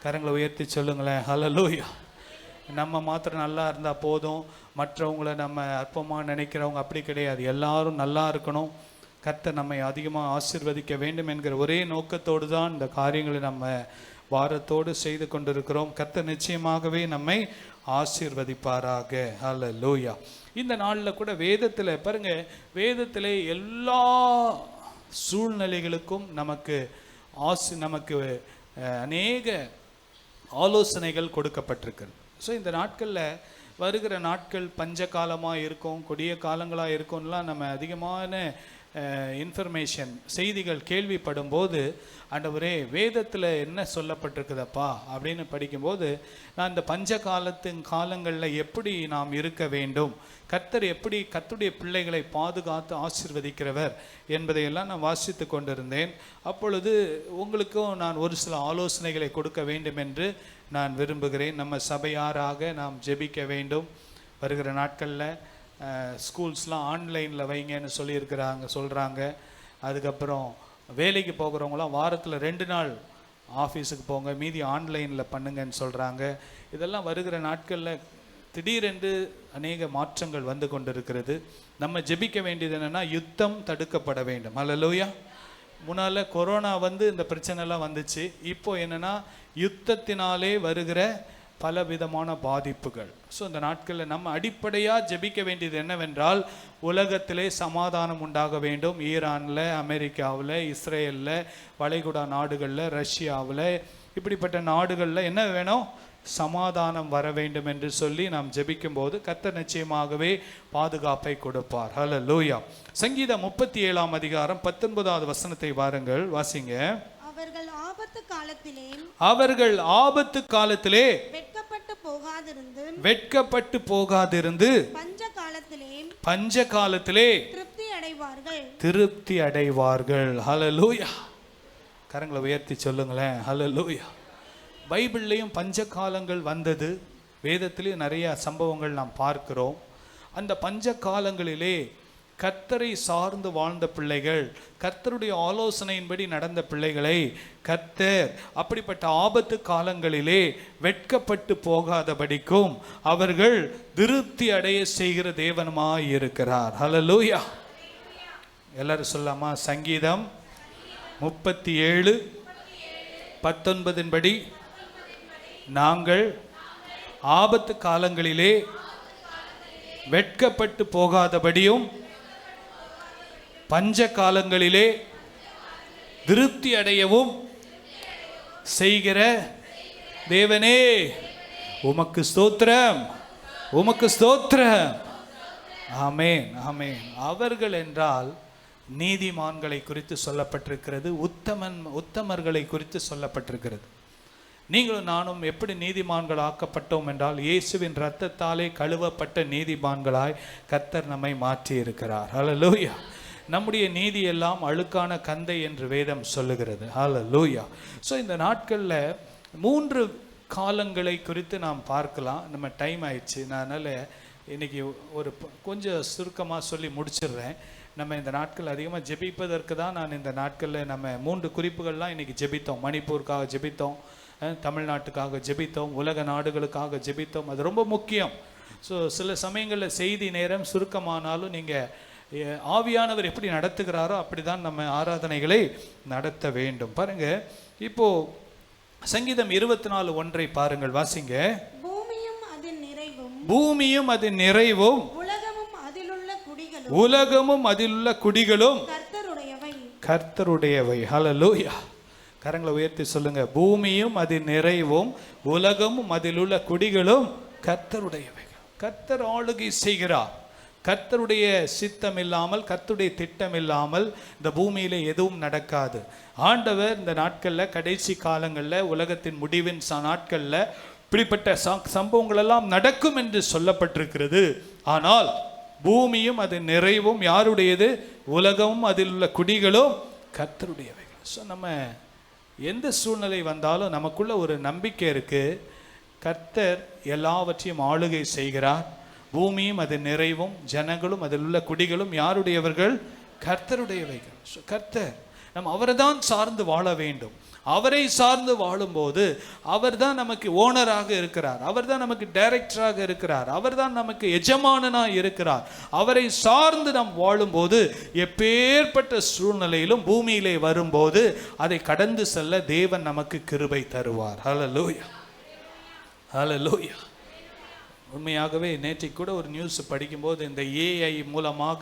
கரங்களை உயர்த்தி சொல்லுங்களேன், ஹல்லேலூயா. நம்ம மாத்திரம் நல்லா இருந்தால் போதும், மற்றவங்களை நம்ம அற்பமாக நினைக்கிறவங்க அப்படி கிடையாது. எல்லாரும் நல்லா இருக்கணும், கர்த்தர் நம்மை அதிகமாக ஆசீர்வதிக்க வேண்டும் என்கிற ஒரே நோக்கத்தோடு தான் இந்த காரியங்களை நம்ம வாரத்தோடு செய்து கொண்டிருக்கிறோம். கர்த்தர் நிச்சயமாகவே நம்மை ஆசீர்வதிப்பாராக. ஹல்லேலூயா. இந்த நாளில் கூட வேதத்தில் பாருங்க, வேதத்தில் எல்லா சூழ்நிலைகளுக்கும் நமக்கு நமக்கு அநேக ஆலோசனைகள் கொடுக்கப்பட்டிருக்கிறது. ஸோ இந்த நாட்களில் வருகிற நாட்கள் பஞ்ச காலமாக இருக்கும், கொடிய காலங்களாக இருக்கும்லாம் நம்ம அதிகமான இன்ஃபர்மேஷன் செய்திகள் கேள்விப்படும் போது, ஆண்டவரே வேதத்தில் என்ன சொல்லப்பட்டிருக்குதப்பா அப்படின்னு படிக்கும்போது, நான் இந்த பஞ்ச காலங்களில் எப்படி நாம் இருக்க வேண்டும், கர்த்தர் எப்படி கர்த்தருடைய பிள்ளைகளை பாதுகாத்து ஆசீர்வதிக்கிறவர் என்பதையெல்லாம் நான் வாசித்து கொண்டிருந்தேன். அப்பொழுது உங்களுக்கும் நான் ஒரு சில ஆலோசனைகளை கொடுக்க வேண்டும் என்று நான் விரும்புகிறேன். நம்ம சபையாராக நாம் ஜெபிக்க வேண்டும். வருகிற நாட்களில் ஸ்கூல்ஸ்லாம் ஆன்லைனில் வைங்கன்னு சொல்கிறாங்க. அதுக்கப்புறம் வேலைக்கு போகிறவங்களாம் வாரத்தில் 2 நாள் ஆஃபீஸுக்கு போங்க, மீதி ஆன்லைனில் பண்ணுங்கன்னு சொல்கிறாங்க. இதெல்லாம் வருகிற நாட்களில் திடீரென்று அநேக மாற்றங்கள் வந்து கொண்டிருக்கிறது. நம்ம ஜெபிக்க வேண்டியது என்னென்னா, யுத்தம் தடுக்கப்பட வேண்டும். அல்லேலூயா. முன்னால் கொரோனா இந்த பிரச்சனைலாம் வந்துச்சு. இப்போ என்னென்னா, யுத்தத்தினாலே வருகிற பல விதமான பாதிப்புகள். ஸோ இந்த நாட்களில் நம்ம அடிப்படையாக ஜெபிக்க வேண்டியது என்னவென்றால், உலகத்திலே சமாதானம் உண்டாக வேண்டும். ஈரானில், அமெரிக்காவில், இஸ்ரேலில், வளைகுடா நாடுகளில், ரஷ்யாவில், இப்படிப்பட்ட நாடுகளில் என்ன வேணும்? சமாதானம் வர வேண்டும் என்று சொல்லி நாம் ஜெபிக்கும் போது கர்த்தர் நிச்சயமாகவே பாதுகாப்பை கொடுப்பார். ஹல்லேலூயா. சங்கீதம் 37ஆம் அதிகாரம் 19வது வசனத்தை வாருங்கள், வாசிங்க. அவர்கள் ஆபத்து காலத்திலே வெட்கப்பட்டு போகாதிருந்து பஞ்ச காலத்திலே திருப்தி அடைவார்கள். ஹல்லேலூயா. கரங்களை உயர்த்தி சொல்லுங்களேன். ஹல்லேலூயா. பைபிள்லையும் பஞ்ச காலங்கள் வந்தது, வேதத்திலேயும் நிறைய சம்பவங்கள் நாம் பார்க்கிறோம். அந்த பஞ்ச காலங்களிலே கர்த்தரை சார்ந்து வாழ்ந்த பிள்ளைகள், கர்த்தருடைய ஆலோசனையின்படி நடந்த பிள்ளைகளை கர்த்தர் அப்படிப்பட்ட ஆபத்து காலங்களிலே வெட்கப்பட்டு போகாதபடிக்கும் அவர்கள் திருப்தி அடைய செய்கிற தேவனுமாய் இருக்கிறார். ஹல்லேலூயா. எல்லாரும் சொல்லாமா? சங்கீதம் 37:19 படி, நாங்கள் ஆபத்து காலங்களிலே வெட்கப்பட்டு போகாதபடியும் பஞ்ச காலங்களிலே திருப்தி அடையவும் செய்கிற தேவனே உமக்கு ஸ்தோத்திரம், உமக்கு ஸ்தோத்திரம். ஆமென், ஆமென். அவர்கள் என்றால் நீதிமான்களை குறித்து சொல்லப்பட்டிருக்கிறது, உத்தமர்களை குறித்து சொல்லப்பட்டிருக்கிறது. நீங்களும் நானும் எப்படி நீதிமான்கள் ஆக்கப்பட்டோம் என்றால், இயேசுவின் இரத்தத்தாலே கழுவப்பட்ட நீதிமான்களாய் கர்த்தர் நம்மை மாற்றி இருக்கிறார். ஹல்லேலூயா. நம்முடைய நீதி எல்லாம் அழுக்கான கந்தை என்று வேதம் சொல்லுகிறது. ஹல்லேலூயா. ஸோ இந்த நாட்களில் 3 காலங்களை குறித்து நாம் பார்க்கலாம். நம்ம டைம் ஆயிடுச்சு, நான் அதனால் இன்னைக்கு ஒரு கொஞ்சம் சுருக்கமாக சொல்லி முடிச்சிடுறேன். நம்ம இந்த நாட்கள் அதிகமாக ஜெபிப்பதற்கு தான் நான் இந்த நாட்களில் நம்ம 3 குறிப்புகள்லாம் இன்றைக்கி ஜெபித்தோம். மணிப்பூருக்காக ஜெபித்தோம், தமிழ்நாட்டுக்காக ஜெபித்தோம், உலக நாடுகளுக்காக ஜெபித்தோம். அது ரொம்ப முக்கியம். ஸோ சில சமயங்களில் செய்தி நேரம் சுருக்கமானாலும் நீங்கள் ஆவியானவர் எப்படி நடத்துகிறாரோ அப்படி தான் நம்ம ஆராதனைகளை நடத்த வேண்டும். பாருங்க, இப்போ சங்கீதம் 24:1 பாருங்கள், வாசிங்க. பூமியும் அதன் நிறைவும் உலகமும் அதிலுள்ள குடிகளும் கர்த்தருடையவை. ஹல்லேலூயா. கரங்களை உயர்த்தி சொல்லுங்க. பூமியும் அதன் நிறைவும் உலகமும் அதிலுள்ள குடிகளும் கர்த்தருடையவை. கர்த்தர் ஆளுகை செய்கிறார். கர்த்தருடைய சித்தம் இல்லாமல், கர்த்தருடைய திட்டம் இல்லாமல் இந்த பூமியில எதுவும் நடக்காது. ஆண்டவர் இந்த நாட்களில், கடைசி காலங்களில், உலகத்தின் முடிவின் நாட்களில் இப்படிப்பட்ட சம்பவங்கள் எல்லாம் நடக்கும் என்று சொல்லப்பட்டிருக்கிறது. ஆனால் பூமியும் அது நிறைவும் யாருடையது? உலகமும் அதில் உள்ள குடிகளும் கர்த்தருடையவை. ஸோ நம்ம எந்த சூழ்நிலை வந்தாலும் நமக்குள்ள ஒரு நம்பிக்கை இருக்கு. கர்த்தர் எல்லாவற்றையும் ஆளுகை செய்கிறார். பூமியும் அது நிறைவும் ஜனங்களும் அதில் உள்ள குடிகளும் யாருடையவர்கள்? கர்த்தருடையவைகள். ஸோ கர்த்தர், நம்ம அவரை தான் சார்ந்து வாழ வேண்டும். அவரை சார்ந்து வாழும்போது அவர் தான் நமக்கு ஓனராக இருக்கிறார், அவர் தான் நமக்கு டைரக்டராக இருக்கிறார், அவர் தான் நமக்கு எஜமானனாக இருக்கிறார். அவரை சார்ந்து நாம் வாழும்போது எப்பேற்பட்ட சூழ்நிலையிலும் பூமியிலே வரும்போது அதை கடந்து செல்ல தேவன் நமக்கு கிருபை தருவார். ஹல்லேலூயா, ஹல்லேலூயா. உண்மையாகவே நேற்றைக்கு கூட ஒரு நியூஸ் படிக்கும்போது, இந்த ஏஐ மூலமாக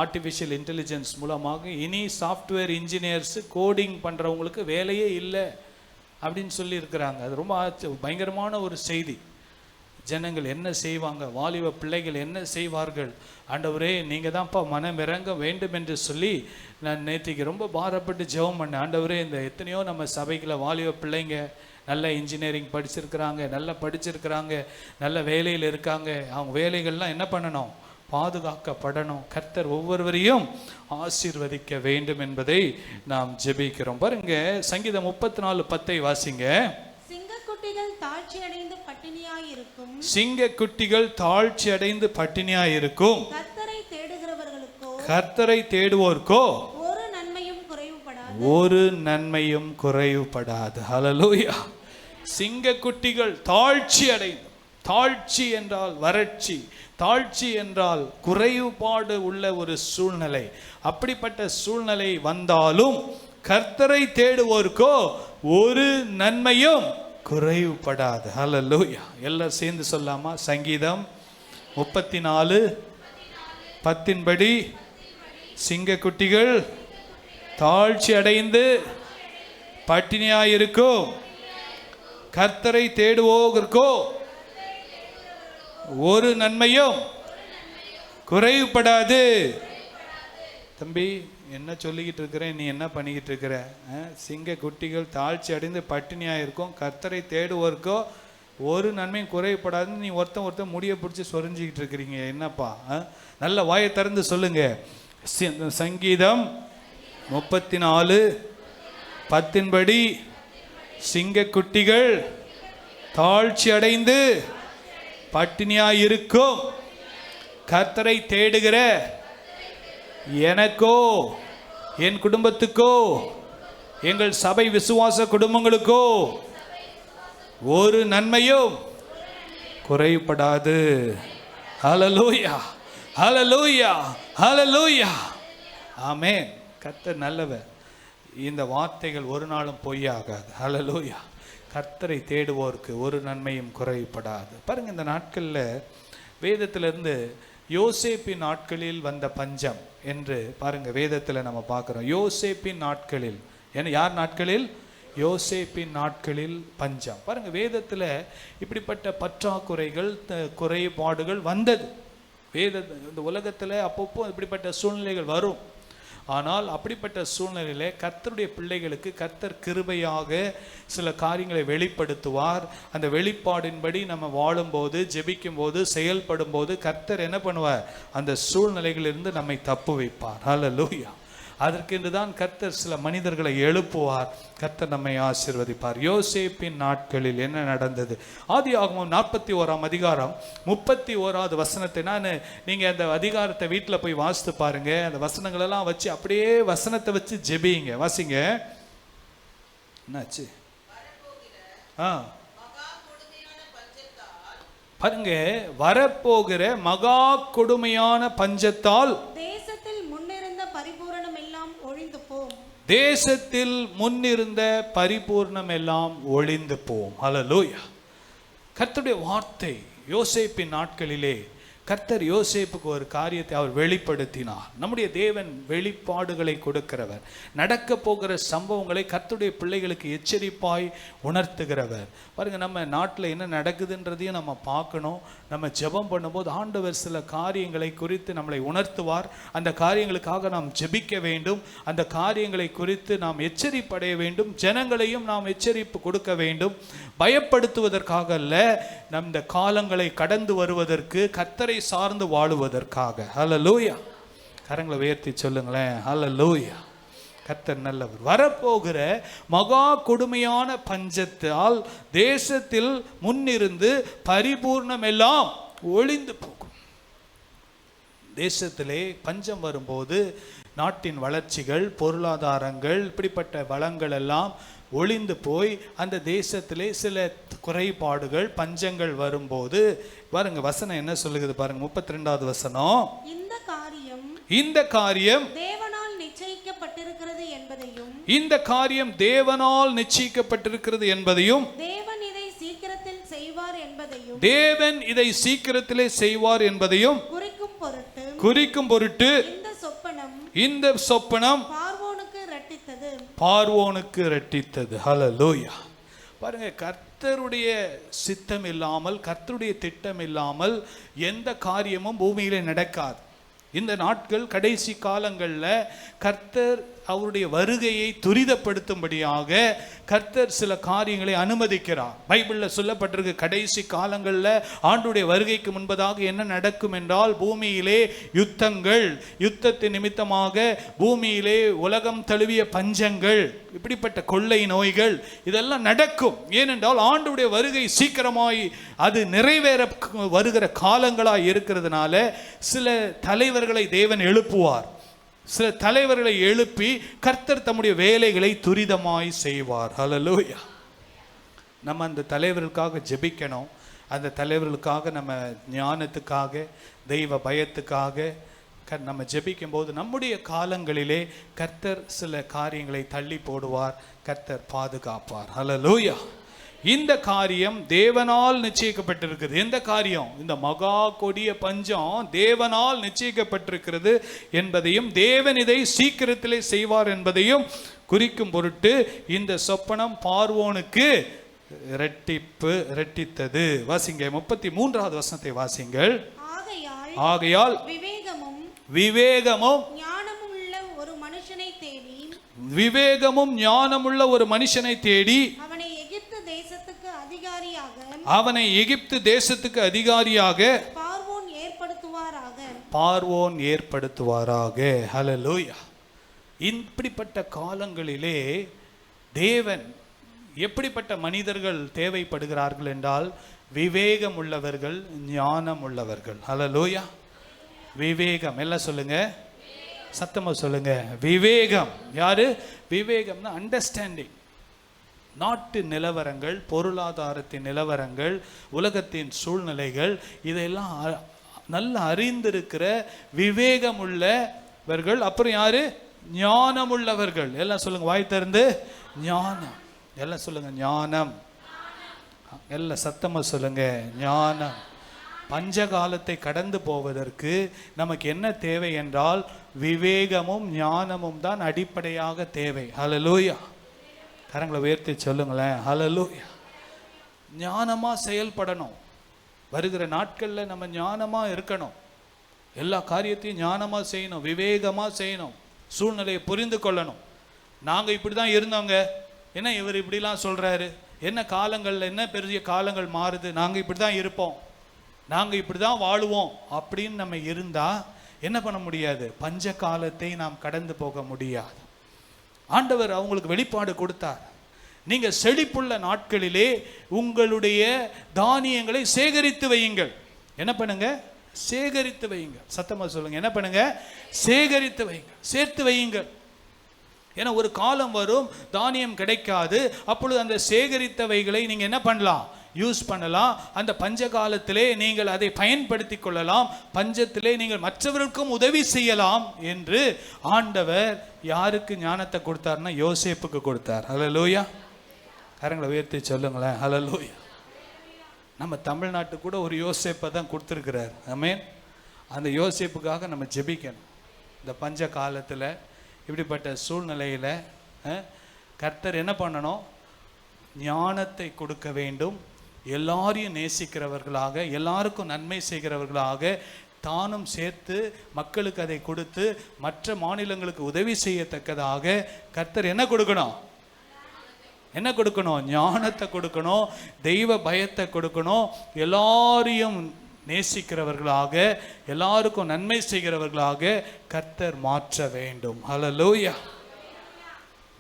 ஆர்டிஃபிஷியல் இன்டெலிஜென்ஸ் மூலமாக இனி சாஃப்ட்வேர் இன்ஜினியர்ஸ் கோடிங் பண்ணுறவங்களுக்கு வேலையே இல்லை அப்படின்னு சொல்லி இருக்கிறாங்க. அது ரொம்ப பயங்கரமான ஒரு செய்தி. ஜனங்கள் என்ன செய்வாங்க, வாலிப பிள்ளைகள் என்ன செய்வார்கள்? ஆண்டவரே நீங்கள் தான்ப்பா மனம் இறங்க வேண்டும் என்று சொல்லி நான் நேற்றுக்கு ரொம்ப பாரப்பட்டு ஜெபம் பண்ணேன். ஆண்டவரே இந்த எத்தனையோ நம்ம சபைக்குள்ள வாலிப பிள்ளைங்க நல்ல இன்ஜினியரிங் படிச்சிருக்கிறாங்க, நல்லா படிச்சிருக்கிறாங்க, நல்ல வேலையில் இருக்காங்க. அவங்க வேலைகள்லாம் என்ன பண்ணணும்? பாதுகாக்கப்படணும். கர்த்தர் ஒவ்வொருவரையும் ஆசீர்வதிக்க வேண்டும் என்பதை நாம் ஜெபிக்கிறோம். பாருங்க, சங்கீதம் 34:10 வாசிங்க. சிங்கக்குட்டிகள் தாழ்ச்சி அடைந்து பட்டினியாயிருக்கும், சிங்கக்குட்டிகள் தாழ்ச்சி அடைந்து பட்டினியாயிருக்கும், கர்த்தரை தேடுகிறவர்களுக்கோ, கர்த்தரை தேடுவோர்க்கோ ஒரு நன்மையும் குறைவுபடாது, ஒரு நன்மையும் குறைவுபடாது. ஹல்லேலூயா. சிங்கக்குட்டிகள் தாழ்ச்சி அடைந்து, தாழ்ச்சி என்றால் வறட்சி, தாழ்ச்சி என்றால் குறைவுபாடு உள்ள ஒரு சூழ்நிலை. அப்படிப்பட்ட சூழ்நிலை வந்தாலும் கர்த்தரை தேடுவோர்க்கோ ஒரு நன்மையும் குறைவுபடாது. ஹல்லேலூயா. எல்லாம் சேர்ந்து சொல்லாமா? சங்கீதம் 34:10 சிங்கக்குட்டிகள் தாழ்ச்சி அடைந்து பட்டினியாயிருக்கும், கர்த்தரை தேடுவோர்க்கோ ஒரு நன்மையும் குறைவுபடாது. தம்பி, என்ன சொல்லிக்கிட்டு இருக்கிறேன், நீ என்ன பண்ணிக்கிட்டு இருக்கிற? சிங்க குட்டிகள் தாழ்ச்சி அடைந்து பட்டினியாக இருக்கும், கர்த்தரை தேடுவோர்க்கோ ஒரு நன்மையும் குறைவுபடாதுன்னு நீ ஒருத்தன் முடிய பிடிச்சி சொரிஞ்சிக்கிட்டு இருக்கிறீங்க. என்னப்பா? நல்ல வாயை திறந்து சொல்லுங்க. சங்கீதம் 34:10 சிங்கக்குட்டிகள் தாழ்ச்சி அடைந்து பட்டினியாயிருக்கும், கர்த்தரை தேடுகிற எனக்கோ, என் குடும்பத்துக்கோ, எங்கள் சபை விசுவாச குடும்பங்களுக்கோ ஒரு நன்மையும் குறைபடாது. ஹல்லேலூயா, ஹல்லேலூயா, ஹல்லேலூயா. ஆமென். கர்த்தர் நல்லவர். இந்த வார்த்தைகள் ஒரு நாளும் பொய்யாகாது. ஹல்லேலூயா. கர்த்தரை தேடுவோருக்கு ஒரு நன்மையும் குறைபடாது. பாருங்க, இந்த நாட்களில் வேதத்திலிருந்து யோசேப்பின் நாட்களில் வந்த பஞ்சம் என்று பாருங்க, வேதத்தில் நம்ம பார்க்குறோம். யோசேப்பின் நாட்களில், ஏன்னா யார் நாட்களில்? யோசேப்பின் நாட்களில் பஞ்சம். பாருங்க, வேதத்தில் இப்படிப்பட்ட பற்றாக்குறைகள் குறைபாடுகள் வந்தது. இந்த உலகத்தில் அப்பப்போ இப்படிப்பட்ட சூழ்நிலைகள் வரும். ஆனால் அப்படிப்பட்ட சூழ்நிலையிலே கர்த்தருடைய பிள்ளைகளுக்கு கர்த்தர் கிருபையாக சில காரியங்களை வெளிப்படுத்துவார். அந்த வெளிப்பாடின்படி நம்ம வாழும்போது, ஜெபிக்கும் போது, செயல்படும் போது கர்த்தர் என்ன பண்ணுவார்? அந்த சூழ்நிலைகளிலிருந்து நம்மை தப்பு வைப்பார். ஹல்லேலூயா. அதற்கென்று தான் கர்த்தர் சில மனிதர்களை எழுப்புவார். கர்த்தர் நம்மை ஆசீர்வதிப்பார். யோசேப்பின் நாட்களில் என்ன நடந்தது? ஆதியாகமம் 41 31 வசனத்தை நீங்கள் அந்த அதிகாரத்தை வீட்டில் போய் வாசித்து பாருங்க. அந்த வசனங்களெல்லாம் வச்சு அப்படியே வசனத்தை வச்சு ஜெபிங்க. வாசிங்க. என்னாச்சு? பாருங்க, வரப்போகிற மகா கொடுமையான பஞ்சத்தால் தேசத்தில் முன்னிருந்த பரிபூர்ணம் எல்லாம் ஒழிந்து போம். ஹல்லேலூயா. கர்த்தருடைய வார்த்தை யோசேப்பின் நாட்களிலே கர்த்தர் யோசேப்புக்கு ஒரு காரியத்தை அவர் வெளிப்படுத்தினார். நம்முடைய தேவன் வெளிப்பாடுகளை கொடுக்கிறவர். நடக்க போகிற சம்பவங்களை கர்த்தருடைய பிள்ளைகளுக்கு எச்சரிப்பாய் உணர்த்துகிறவர். பாருங்க, நம்ம நாட்டில் என்ன நடக்குதுன்றதையும் நம்ம பார்க்கணும். நம்ம ஜெபம் பண்ணும்போது ஆண்டவர் சில காரியங்களை குறித்து நம்மளை உணர்த்துவார். அந்த காரியங்களுக்காக நாம் ஜெபிக்க வேண்டும். அந்த காரியங்களை குறித்து நாம் எச்சரிப்படைய வேண்டும். ஜனங்களையும் நாம் எச்சரிப்பு கொடுக்க வேண்டும். பயப்படுத்துவதற்காக அல்ல, நம் இந்த காலங்களை கடந்து வருவதற்கு, கர்த்தரை சார்ந்து வாழுவதற்காக. ஹல்லேலூயா. கரங்களை உயர்த்தி சொல்லுங்களேன். ஹல்லேலூயா. கர்த்தர் நல்லவர். வரப்போகிற மகா கொடுமையான பஞ்சத்தால் தேசத்தில் முன்னிருந்து பரிபூர்ணம் எல்லாம் ஒழிந்து போகும். தேசத்திலே பஞ்சம் வரும்போது நாட்டின் வளர்ச்சிகள், பொருளாதாரங்கள், இப்படிப்பட்ட வளங்கள் எல்லாம் ஒளிந்து போய் அந்த தேசத்திலே சில குறைபாடுகள், பஞ்சங்கள் வரும்போது பாருங்க, வசனம் என்ன சொல்லுகிறது பாருங்க. 32 வசனம். இந்த காரியம் தேவனால் நிச்சயிக்கப்பட்டிருக்கிறது என்பதையும், இந்த காரியம் தேவனால் நிச்சயிக்கப்பட்டிருக்கிறது என்பதையும், தேவன் இதை சீக்கிரத்தில் செய்வார் என்பதையும், தேவன் இதை சீக்கிரத்திலே செய்வார் என்பதையும் குறிக்கும் பொருட்டு இந்த சொப்பனம் பார்வோனுக்கு இரட்டித்தது. பார்வோனுக்கு இரட்டித்தது. ஹல்லேலூயா. பாருங்க, கர்த்தருடைய சித்தம் இல்லாமல், கர்த்தருடைய திட்டம் இல்லாமல் எந்த காரியமும் பூமியிலே நடக்காது. இந்த நாட்கள் கடைசி காலங்களில் கர்த்தர் அவருடைய வருகையை துரிதப்படுத்தும்படியாக கர்த்தர் சில காரியங்களை அனுமதிக்கிறார். பைபிளில் சொல்லப்பட்டிருக்கு, கடைசி காலங்களில் ஆண்டுடைய வருகைக்கு முன்பதாக என்ன நடக்கும் என்றால், பூமியிலே யுத்தங்கள், யுத்தத்தின் நிமித்தமாக பூமியிலே உலகம் தழுவிய பஞ்சங்கள், இப்படிப்பட்ட கொள்ளை நோய்கள் இதெல்லாம் நடக்கும். ஏனென்றால் ஆண்டுடைய வருகை சீக்கிரமாய் அது நிறைவேற வருகிற காலங்களாய் இருக்கிறதுனால சில தலைவர்களை தேவன் எழுப்புவார். சில தலைவர்களை எழுப்பி கர்த்தர் தம்முடைய வேலைகளை துரிதமாய் செய்வார். ஹல்லேலூயா. நம்ம அந்த தலைவர்களுக்காக ஜெபிக்கணும். அந்த தலைவர்களுக்காக நம்ம ஞானத்துக்காக, தெய்வ பயத்துக்காக நம்ம ஜெபிக்கும் போது நம்முடைய காலங்களிலே கர்த்தர் சில காரியங்களை தள்ளி போடுவார், கர்த்தர் பாதுகாப்பார். ஹல்லேலூயா. இந்த காரியம் தேவனால் நிச்சயிக்கப்பட்டிருக்கிறது. எந்த காரியம்? இந்த மகா கொடிய பஞ்சம் தேவனால் நிச்சயிக்கப்பட்டிருக்கிறது என்பதையும், தேவன் இதை சீக்கிரத்திலே செய்வார் என்பதையும் குறிக்கும் பொருட்டு இந்த சொப்பனம் பார்வோனுக்கு இரட்டித்தது. வாசிங்க 33வது வசனத்தை வாசிங்கள். ஆகையால் விவேகமும் ஞானமுள்ள ஒரு மனுஷனை தேடி, விவேகமும் ஞானமுள்ள ஒரு மனுஷனை தேடி அவனை எகிப்து தேசத்துக்கு அதிகாரியாக பார்வோன் ஏற்படுத்துவாராக. ஹல்லேலூயா. இப்படிப்பட்ட காலங்களிலே தேவன் எப்படிப்பட்ட மனிதர்கள் தேவைப்படுகிறார்கள் என்றால், விவேகம் உள்ளவர்கள், ஞானம் உள்ளவர்கள். ஹல்லேலூயா. விவேகம், எல்லாம் சொல்லுங்க, சத்தமா சொல்லுங்க. விவேகம் யாரு? விவேகம்னா அண்டர்ஸ்டாண்டிங். நாட்டு நிலவரங்கள், பொருளாதாரத்தின் நிலவரங்கள், உலகத்தின் சூழ்நிலைகள், இதெல்லாம் நல்ல அறிந்திருக்கிற விவேகம் உள்ளவர்கள். அப்புறம் யாரு? ஞானம் உள்ளவர்கள். எல்லாம் சொல்லுங்க, வாய் திறந்து. ஞானம். எல்லாம் சொல்லுங்க, ஞானம். எல்லாம் சத்தமா சொல்லுங்க, ஞானம். பஞ்சகாலத்தை கடந்து போவதற்கு நமக்கு என்ன தேவை என்றால், விவேகமும் ஞானமும் தான் அடிப்படையாக தேவை. ஹல்லேலூயா. கரங்களை உயர்த்தி சொல்லுங்களேன், ஹல்லேலூயா. ஞானமா செயல்படணும். வருகிற நாட்களில் நம்ம ஞானமா இருக்கணும். எல்லா காரியத்தையும் ஞானமா செய்யணும், விவேகமா செய்யணும். சூழ்நிலையை புரிந்து கொள்ளணும். நாங்க இப்படிதான் இருந்தோங்க, என்ன இவர் இப்படிலாம் சொல்றாரு, என்ன காலங்கள்ல என்ன பெரிய காலங்கள் மாறுது, நாங்க இப்படிதான் இருப்போம், நாங்க இப்படிதான் வாழுவோம் அப்படின்னு நம்ம இருந்தா என்ன பண்ண முடியாது? பஞ்ச காலத்தை நாம் கடந்து போக முடியாது. ஆண்டவர் அவங்களுக்கு வெளிப்பாடு கொடுத்தார். நீங்க செழிப்புள்ள நாட்களிலே உங்களுடைய தானியங்களை சேகரித்து வையுங்கள். என்ன பண்ணுங்க? சேகரித்து வையுங்க. சத்தமா சொல்லுங்க, என்ன பண்ணுங்க? சேகரித்து வையுங்க, சேர்த்து வையுங்கள். ஏன்னா ஒரு காலம் வரும், தானியம் கிடைக்காது. அப்பொழுது அந்த சேகரித்தவைகளை நீங்க என்ன பண்ணலாம்? யூஸ் பண்ணலாம். அந்த பஞ்ச காலத்திலே நீங்கள் அதை பயன்படுத்தி கொள்ளலாம். பஞ்சத்திலே நீங்கள் மற்றவர்களுக்கும் உதவி செய்யலாம் என்று ஆண்டவர் யாருக்கு ஞானத்தை கொடுத்தார்னா யோசேப்புக்கு கொடுத்தார். ஹல்லேலூயா. கரங்களை உயர்த்தி சொல்லுங்களேன், ஹல்லேலூயா. நம்ம தமிழ்நாட்டு கூட ஒரு யோசேப்பை தான் கொடுத்துருக்கிறார். ஆமென். அந்த யோசேப்புக்காக நம்ம ஜெபிக்கணும். இந்த பஞ்ச காலத்தில், இப்படிப்பட்ட சூழ்நிலையில் கர்த்தர் என்ன பண்ணணும்? ஞானத்தை கொடுக்க வேண்டும். எல்லாரையும் நேசிக்கிறவர்களாக, எல்லாருக்கும் நன்மை செய்கிறவர்களாக, தானும் சேர்த்து மக்களுக்கு அதை கொடுத்து மற்ற மாநிலங்களுக்கு உதவி செய்யத்தக்கதாக கர்த்தர் என்ன கொடுக்கணும்? என்ன கொடுக்கணும்? ஞானத்தை கொடுக்கணும், தெய்வ பயத்தை கொடுக்கணும். எல்லாரையும் நேசிக்கிறவர்களாக, எல்லாருக்கும் நன்மை செய்கிறவர்களாக கர்த்தர் மாற்ற வேண்டும். ஹல்லேலூயா.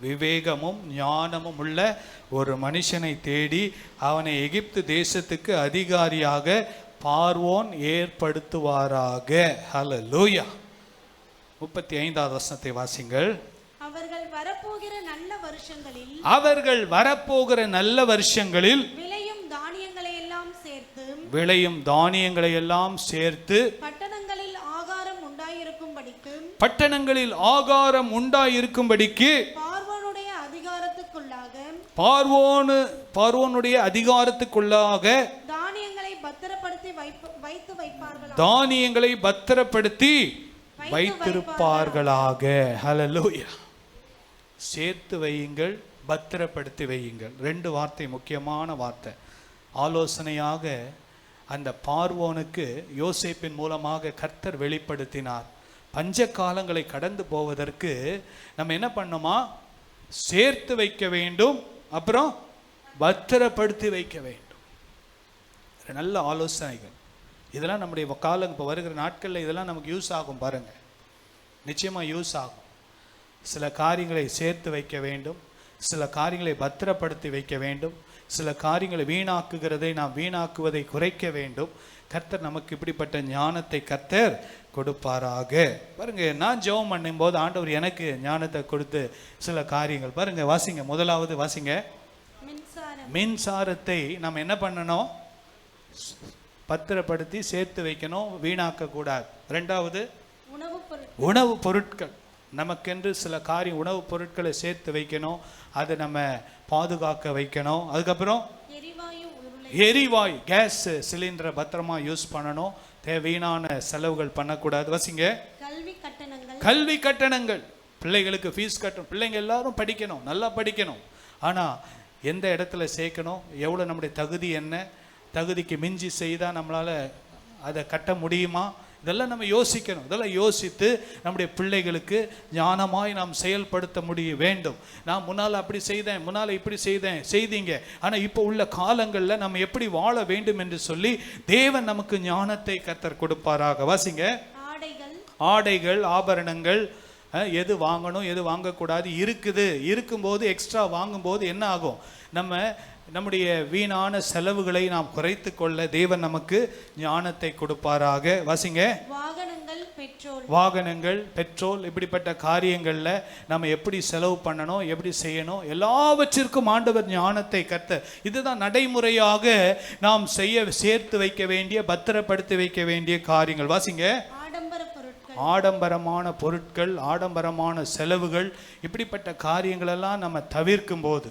விவேகமும் ஞானமும் உள்ள ஒரு மனுஷனை தேடி அவனை எகிப்து தேசத்துக்கு அதிகாரியாக பார்வோன் ஏற்படுத்துவாராக. ஹல்லேலூயா. 35வது வசனத்தை வாசிங்கள். அவர்கள் வரப்போகிற நல்ல வருஷங்களில் விளையும் தானியங்களை எல்லாம் சேர்த்து பட்டணங்களில் ஆகாரம் உண்டாயிருக்கும்படிக்கு பார்வோனுடைய அதிகாரத்துக்குள்ளாக தானியங்களை பத்திரப்படுத்தி வைத்திருப்பார்களாக. ஹல்லேலூயா. சேர்த்து வையுங்கள், பத்திரப்படுத்தி வையுங்கள். 2 வார்த்தை, முக்கியமான வார்த்தை. ஆலோசனையாக அந்த பார்வோனுக்கு யோசேப்பின் மூலமாக கர்த்தர் வெளிப்படுத்தினார். பஞ்ச காலங்களை கடந்து போவதற்கு நம்ம என்ன பண்ணோமா? சேர்த்து வைக்க வேண்டும், அப்புறம் பத்திரப்படுத்தி வைக்க வேண்டும். நல்ல ஆலோசனைகள். இதெல்லாம் நம்முடைய காலம் இப்போ வருகிற நாட்களில் இதெல்லாம் நமக்கு யூஸ் ஆகும். பாருங்க, நிச்சயமாக யூஸ் ஆகும். சில காரியங்களை சேர்த்து வைக்க வேண்டும், சில காரியங்களை பத்திரப்படுத்தி வைக்க வேண்டும், சில காரியங்களை வீணாக்குகிறதை நாம் வீணாக்குவதை குறைக்க வேண்டும். கர்த்தர் நமக்கு இப்படிப்பட்ட ஞானத்தை கர்த்தர் கொடுப்பாராக. பாருங்க, நான் ஜெபம் பண்ணும் போது ஆண்டவர் எனக்கு ஞானத்தை கொடுத்து சில காரியங்கள் பாருங்க. வாசிங்க, முதலாவது வாசிங்க. மின்சாரத்தை நம்ம என்ன பண்ணணும்? பத்திரப்படுத்தி சேர்த்து வைக்கணும், வீணாக்க கூடாது. 2வது உணவு பொருட்கள். நமக்கென்று சில காரியம் உணவுப் பொருட்களை சேர்த்து வைக்கணும், அதை நம்ம பாதுகாக்க வைக்கணும். அதுக்கப்புறம் எரிவாயு, கேஸ் சிலிண்டரை பத்திரமா யூஸ் பண்ணணும், தேவையான செலவுகள் பண்ணக்கூடாது. வசிங்க, கல்வி கட்டணங்கள். பிள்ளைகளுக்கு ஃபீஸ் கட்டணும், பிள்ளைங்க எல்லாரும் படிக்கணும், நல்லா படிக்கணும். ஆனால் எந்த இடத்துல சேர்க்கணும், எவ்வளோ நம்முடைய தகுதி என்ன, தகுதிக்கு மிஞ்சி செய்தால் நம்மளால் அதை கட்ட முடியுமா, இதெல்லாம் நம்ம யோசிக்கணும். இதெல்லாம் யோசித்து நம்முடைய பிள்ளைகளுக்கு ஞானமாய் நாம் செயல்படுத்த முடிய வேண்டும். நான் முன்னால் அப்படி செய்தேன், முன்னால் இப்படி செய்தீங்க, ஆனால் இப்போ உள்ள காலங்களில் நம்ம எப்படி வாழ வேண்டும் என்று சொல்லி தேவன் நமக்கு ஞானத்தை கர்த்தர் கொடுப்பாராக. வாசிங்க. ஆடைகள், ஆபரணங்கள், எது வாங்கணும் எது வாங்கக்கூடாது இருக்கும்போது எக்ஸ்ட்ரா வாங்கும்போது என்ன ஆகும்? நம்முடைய வீணான செலவுகளை நாம் குறைத்து கொள்ள தேவன் நமக்கு ஞானத்தை கொடுப்பாராக. வாசிங்க. வாகனங்கள், பெட்ரோல், இப்படிப்பட்ட காரியங்கள்ல நம்ம எப்படி செலவு பண்ணணும், எப்படி செய்யணும், எல்லாவற்றிற்கும் ஆண்டவர் ஞானத்தை கர்த்தர். இதுதான் நடைமுறையாக நாம் சேர்த்து வைக்க வேண்டிய, பத்திரப்படுத்தி வைக்க வேண்டிய காரியங்கள். வாசிங்க. ஆடம்பரமான பொருட்கள், ஆடம்பரமான செலவுகள், இப்படிப்பட்ட காரியங்களெல்லாம் நம்ம தவிர்க்கும் போது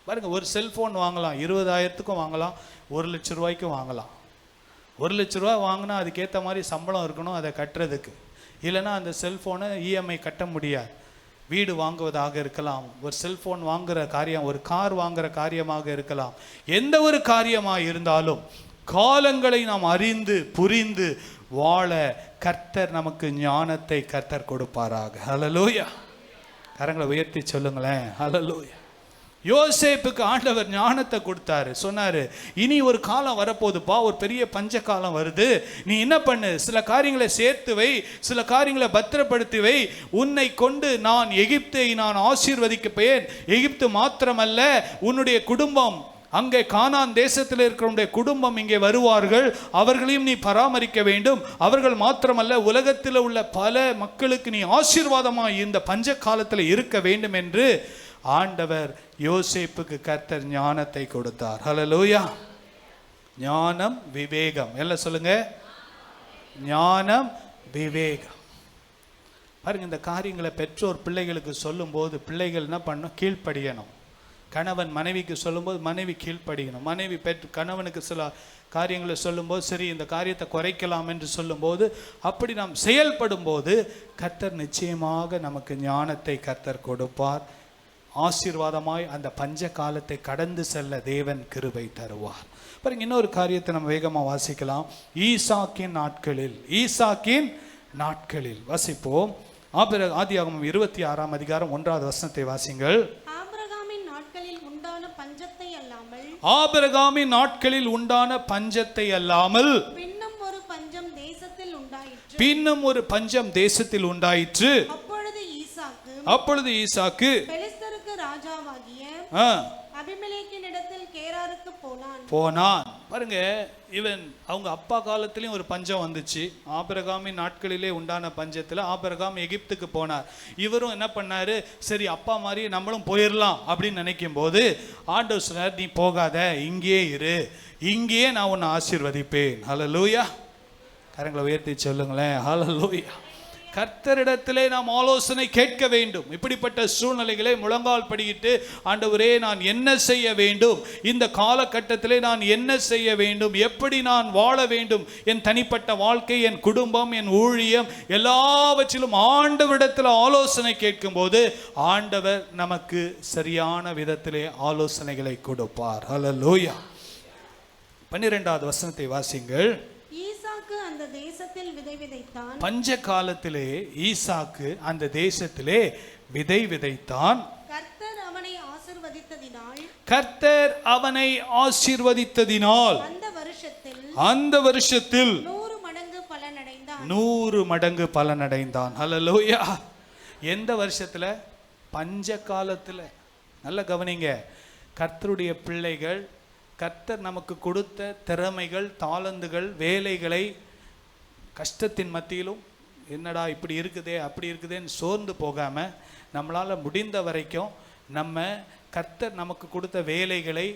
பாருங்க, ஒரு செல்போன் வாங்கலாம், 20,000க்கும் வாங்கலாம், 1 லட்ச ரூபாய்க்கும் வாங்கலாம். 1 லட்ச ரூபா வாங்கினா அதுக்கேற்ற மாதிரி சம்பளம் இருக்கணும் அதை கட்டுறதுக்கு. இல்லைன்னா அந்த செல்ஃபோனை இஎம்ஐ கட்ட முடியாது. வீடு வாங்குவதாக இருக்கலாம், ஒரு செல்ஃபோன் வாங்குகிற காரியம், ஒரு கார் வாங்குகிற காரியமாக இருக்கலாம். எந்த ஒரு காரியமாக இருந்தாலும் காலங்களை நாம் அறிந்து புரிந்து வாழ கர்த்தர் நமக்கு ஞானத்தை கர்த்தர் கொடுப்பாராக. ஹல்லேலூயா. கரங்களை உயர்த்தி சொல்லுங்களேன். ஹல்லேலூயா. யோசேப்புக்கு ஆண்டவர் ஞானத்தை கொடுத்தாரு. சொன்னாரு, இனி ஒரு காலம் வரப்போகுதுப்பா, ஒரு பெரிய பஞ்ச காலம் வருது, நீ என்ன பண்ணு, சில காரியங்களை சேர்த்து வை, சில காரியங்களை பத்திரப்படுத்தி வை. உன்னை கொண்டு நான் எகிப்தை நான் ஆசீர்வதிக்கப்பேன். எகிப்து மாத்திரமல்ல, உன்னுடைய குடும்பம், அங்கே கானான் தேசத்தில் இருக்கிற குடும்பம் இங்கே வருவார்கள், அவர்களையும் நீ பராமரிக்க வேண்டும். அவர்கள் மாத்திரமல்ல, உலகத்தில் உள்ள பல மக்களுக்கு நீ ஆசீர்வாதமாக இந்த பஞ்ச காலத்தில் இருக்க வேண்டும் என்று ஆண்டவர் யோசேப்புக்கு கர்த்தர் ஞானத்தை கொடுத்தார். ஹல்லேலூயா. ஞானம், விவேகம், எல்லாம் சொல்லுங்க. ஞானம், விவேகம். பாருங்க, இந்த காரியங்களை பெற்றோர் பிள்ளைகளுக்கு சொல்லும் போது பிள்ளைகள் என்ன பண்ணணும்? கீழ்ப்படியணும். கணவன் மனைவிக்கு சொல்லும்போது மனைவி கீழ்ப்படியணும். மனைவி கணவனுக்கு சில காரியங்களை சொல்லும்போது, சரி இந்த காரியத்தை குறைக்கலாம் என்று சொல்லும்போது, அப்படி நாம் செயல்படும் போது கர்த்தர் நிச்சயமாக நமக்கு ஞானத்தை கர்த்தர் கொடுப்பார். ஆசீர்வாதமாய் அந்த பஞ்ச காலத்தை கடந்து செல்ல தேவன் கிருபை தருவார். பாருங்க, இன்னொரு காரியத்தை நம்ம வேகமாக வாசிக்கலாம். ஈசாக்கின் நாட்களில் வாசிப்போம். ஆதியாகமம் 26ஆம் அதிகாரம் 1வது வசனத்தை வாசிங்கள். ஆபிரகாமின் நாட்களில் உண்டான பஞ்சத்தை அல்லாமல் பின்னும் ஒரு பஞ்சம் தேசத்தில் உண்டாயிற்று. அப்பொழுது ஈசாக்கு ராஜாவாகிய அபிமெலேக்கினிடத்தில் கேராருக்கு போனான். பாருங்க, அவங்க அப்பா காலத்திலையும் ஒரு பஞ்சம் வந்துச்சு. ஆபிரகாமின் நாட்களிலே உண்டான பஞ்சத்தில் ஆபிரகாம் எகிப்துக்கு போனார். இவரும் என்ன பண்ணாரு, சரி அப்பா மாதிரி நம்மளும் போயிடலாம் அப்படின்னு நினைக்கும் போது ஆண்டவர் சொன்னார், நீ போகாத, இங்கேயே இரு, இங்கேயே நான் உன்னை ஆசீர்வதிப்பேன். ஹல்லேலூயா. கரங்களை உயர்த்தி சொல்லுங்களேன். ஹல்லேலூயா. கர்த்தரிடத்திலே நாம் ஆலோசனை கேட்க வேண்டும். இப்படிப்பட்ட சூழ்நிலைகளை முழங்கால் படியிட்டு, ஆண்டவரே நான் என்ன செய்ய வேண்டும், இந்த காலகட்டத்திலே நான் என்ன செய்ய வேண்டும், எப்படி நான் வாழ வேண்டும், என் தனிப்பட்ட வாழ்க்கை, என் குடும்பம், என் ஊழியம் எல்லாவற்றிலும் ஆண்டவரிடத்தில் ஆலோசனை கேட்கும்போது ஆண்டவர் நமக்கு சரியான விதத்திலே ஆலோசனைகளை கொடுப்பார். ஹல்லேலூயா. 12வது வசனத்தை வாசிங்கள். ஈசாக்கு அந்த தேசத்தில் விதை விதைத்தான். பஞ்ச காலத்திலே ஈசாக்கு அந்த தேசத்திலே விதை விதைத்தான். கர்த்தர் அவனை ஆசீர்வதித்ததினால் அந்த வருஷத்தில் 100 மடங்கு பலனடைந்தான். 100 மடங்கு பலனடைந்தான். ஹல்லேலூயா. எந்த வருஷத்துல? பஞ்ச காலத்துல. நல்ல கவனிங்க. கர்த்தருடைய பிள்ளைகள், கர்த்தர் நமக்கு கொடுத்த திறமைகள், தாளந்துகள், வேலைகளை கஷ்டத்தின் மத்தியிலும் என்னடா இப்படி இருக்குதே அப்படி இருக்குதேன்னு சோர்ந்து போகாமல் நம்மளால் முடிந்த வரைக்கும் நம்ம கர்த்தர் நமக்கு கொடுத்த வேலைகளை,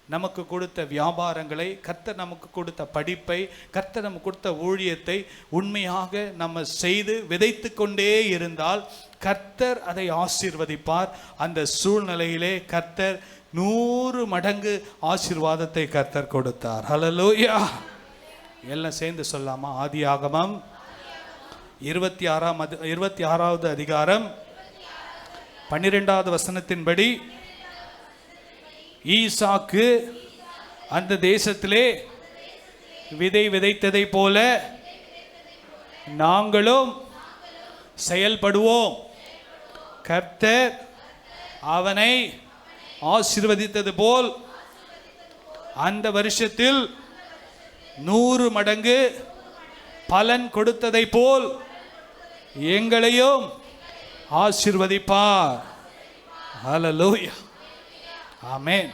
நமக்கு கொடுத்த வியாபாரங்களை, கர்த்தர் நமக்கு கொடுத்த படிப்பை, கர்த்தர் நமக்கு கொடுத்த ஊழியத்தை உண்மையாக நம்ம செய்து விதைத்து கொண்டே இருந்தால் கர்த்தர் அதை ஆசீர்வதிப்பார். அந்த சூழ்நிலையிலே கர்த்தர் 100 மடங்கு ஆசீர்வாதத்தை கர்த்தர் கொடுத்தார். ஹல்லேலூயா. எல்லாம் சேர்ந்து சொல்லாமா? ஆதியாகமம் 26வது அதிகாரம் 12வது வசனத்தின்படி ஈசாக்கு அந்த தேசத்திலே விதை விதைத்ததை போல நாங்களும் செயல்படுவோம். கர்த்தர் அவனை ஆசீர்வதித்தது போல் அந்த வருஷத்தில் 100 மடங்கு பலன் கொடுத்ததை போல் எங்களையும் ஆசீர்வதிப்பார். ஹல்லேலூயா. ஆமென்.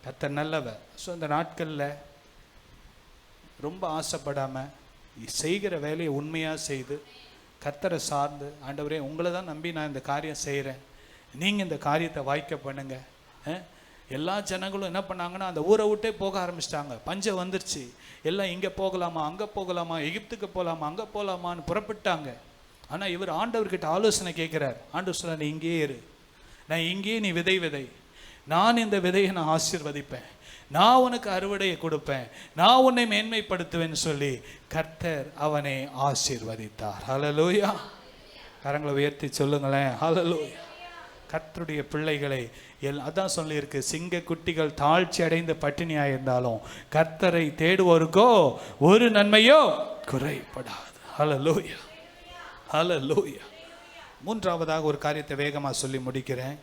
கர்த்தர் நல்லவர். ஸோ இந்த நாட்களில் ரொம்ப ஆசைப்படாமல் செய்கிற வேலையை உண்மையாக செய்து கர்த்தரை சார்ந்து, ஆண்டவரே உங்களை தான் நம்பி நான் இந்த காரியம் செய்கிறேன், நீங்கள் இந்த காரியத்தை வாய்க்க பண்ணுங்க. எல்லா ஜனங்களும் என்ன பண்ணாங்கன்னா அந்த ஊரை விட்டே போக ஆரம்பிச்சிட்டாங்க. பஞ்சம் வந்துருச்சு. எல்லாம் இங்கே போகலாமா, அங்கே போகலாமா, எகிப்துக்கு போகலாமா, அங்கே போகலாமான்னு புறப்பட்டாங்க. ஆனால் இவர் ஆண்டவர்கிட்ட ஆலோசனை கேட்குறார். ஆண்டவர் சொல்ல, நீ இங்கேயே இரு, நான் இங்கேயே நீ விதை, நான் இந்த விதையை நான் ஆசீர்வதிப்பேன், நான் உனக்கு அறுவடையை கொடுப்பேன், நான் உன்னை மேன்மைப்படுத்துவேன்னு சொல்லி கர்த்தர் அவனை ஆசீர்வதித்தார். ஹல்லேலூயா. கரங்களை உயர்த்தி சொல்லுங்களேன். ஹல்லேலூயா. கர்த்தருடைய பிள்ளைகளை அதான் சொல்லியிருக்கு, சிங்க குட்டிகள் தாழ்ச்சி அடைந்து பட்டினியாக இருந்தாலும் கர்த்தரை தேடுவோருக்கோ ஒரு நன்மையோ குறைபடாது. ஹல்லேலூயா. ஹல்லேலூயா. மூன்றாவதாக ஒரு காரியத்தை வேகமாக சொல்லி முடிக்கிறேன்.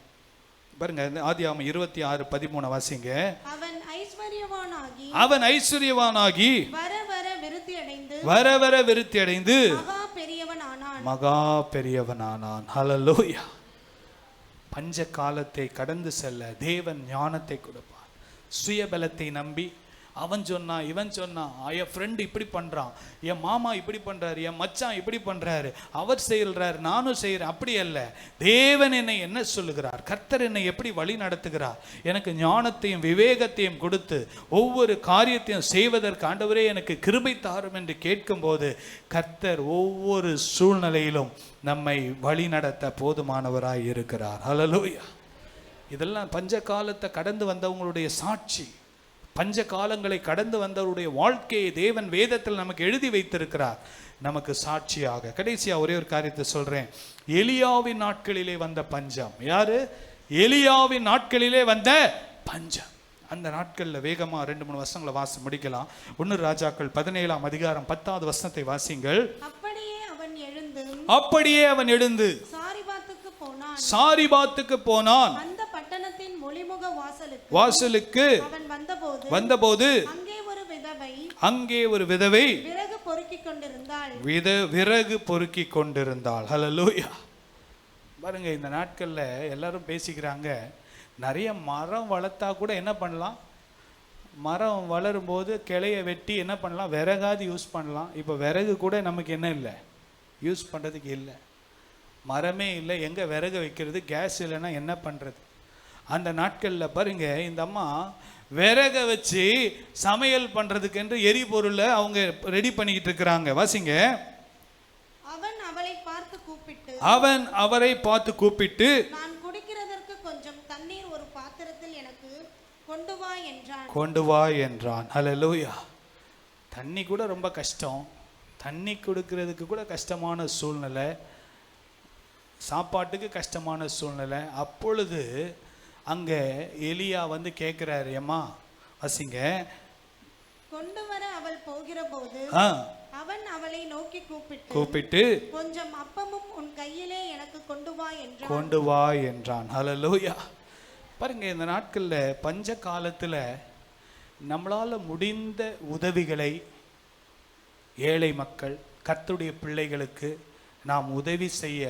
பாருங்க, ஆதியாகமம் 26:13 வாசிங்க. அவன் ஐஸ்வர்யவானாகி வர வர விருத்தி அடைந்து மகா பெரியவனானான். ஹல்லேலூயா. பஞ்ச காலத்தை கடந்து செல்ல தேவன் ஞானத்தை கொடுப்பார். சுயபலத்தை நம்பி அவன் சொன்னா, இவன் சொன்னா, என் ஃப்ரெண்டு இப்படி பண்றான், என் மாமா இப்படி பண்றாரு, என் மச்சான் இப்படி பண்றாரு, அவர் செய்கிறார், நானும் செய்கிறேன், அப்படி அல்ல. தேவன் என்னை என்ன சொல்லுகிறார், கர்த்தர் என்னை எப்படி வழி நடத்துகிறார், எனக்கு ஞானத்தையும் விவேகத்தையும் கொடுத்து ஒவ்வொரு காரியத்தையும் செய்வதற்கு ஆண்டவரே எனக்கு கிருபை தாரும் என்று கேட்கும்போது கர்த்தர் ஒவ்வொரு சூழ்நிலையிலும் நம்மை வழி நடத்த போதுமானவராய் இருக்கிறார். ஹல்லேலூயா. இதெல்லாம் பஞ்ச காலத்தை கடந்து வந்தவங்களுடைய சாட்சி. பஞ்ச காலங்களை கடந்து வந்தவருடைய வாழ்க்கையை தேவன் வேதத்தில் நமக்கு எழுதி வைத்திருக்கிறார், நமக்கு சாட்சியாக. கடைசியா ஒரே ஒரு காரியத்தை சொல்றேன். எலியாவின் நாட்களிலே வந்த பஞ்சம். யாரு? எலியாவின் நாட்களிலே வந்த பஞ்சம். அந்த நாட்களில் வேகமா 2-3 வசனங்களை வாசி முடிக்கலாம். 1 ராஜாக்கள் 17ஆம் அதிகாரம் 10வது வசனத்தை வாசிங்கள். அப்படியே அவன் எழுந்து சாரிபாத்துக்கு போனான். அந்த பட்டணத்தின் மொழிமுக வாசலுக்கு வந்தபோது அங்கே ஒரு விதவை விறகு பொறுக்கி கொண்டிருந்தாள். ஹல்லேலூயா. பாருங்க, இந்த நாட்கள்ல எல்லாரும் பேசிக்கிறாங்க, நிறைய மரம் வளர்த்தா கூட என்ன பண்ணலாம், மரம் வளரும் போது கிளைய வெட்டி என்ன பண்ணலாம், விறகாது யூஸ் பண்ணலாம். இப்போ விறகு கூட நமக்கு என்ன இல்லை, யூஸ் பண்ணுறதுக்கு இல்லை, மரமே இல்லை, எங்கே விறகு வைக்கிறது, கேஸ் இல்லைன்னா என்ன பண்ணுறது. அந்த நாட்களில் பாருங்க, இந்த அம்மா விறக வச்சு சமையல் பண்ணுறதுக்கு என்று எரிபொருளை அவங்க ரெடி பண்ணிக்கிட்டு இருக்கிறாங்க. வாசிங்க. அவன் அவளை அவன் அவரை பார்த்து கூப்பிட்டு, நான் குடிக்கிறதற்கு கொஞ்சம் தண்ணீர் ஒரு பாத்திரத்தில் எனக்கு கொண்டு வா என்றான். கொண்டு வா என்றான். ஹல்லேலூயா. தண்ணி கூட ரொம்ப கஷ்டம், தண்ணி கொடுக்கறதுக்கு கூட கஷ்டமான சூழ்நிலை, சாப்பாட்டுக்கு கஷ்டமான சூழ்நிலை. அப்பொழுது அங்கே எலியா வந்து கேட்குறாரு, ஏம்மா வசிங்க. கொண்டு வர அவள் போகிற போது அவன் அவளை நோக்கி கூப்பிட்டு கொஞ்சம் அப்பமும் உன் கையிலே எனக்கு கொண்டு வா என்றான். கொண்டு வா என்றான். ஹல்லேலூயா. பாருங்க, இந்த நாட்களில் பஞ்ச காலத்தில் நம்மளால் முடிந்த உதவிகளை ஏழை மக்கள், கர்த்தருடைய பிள்ளைகளுக்கு நாம் உதவி செய்ய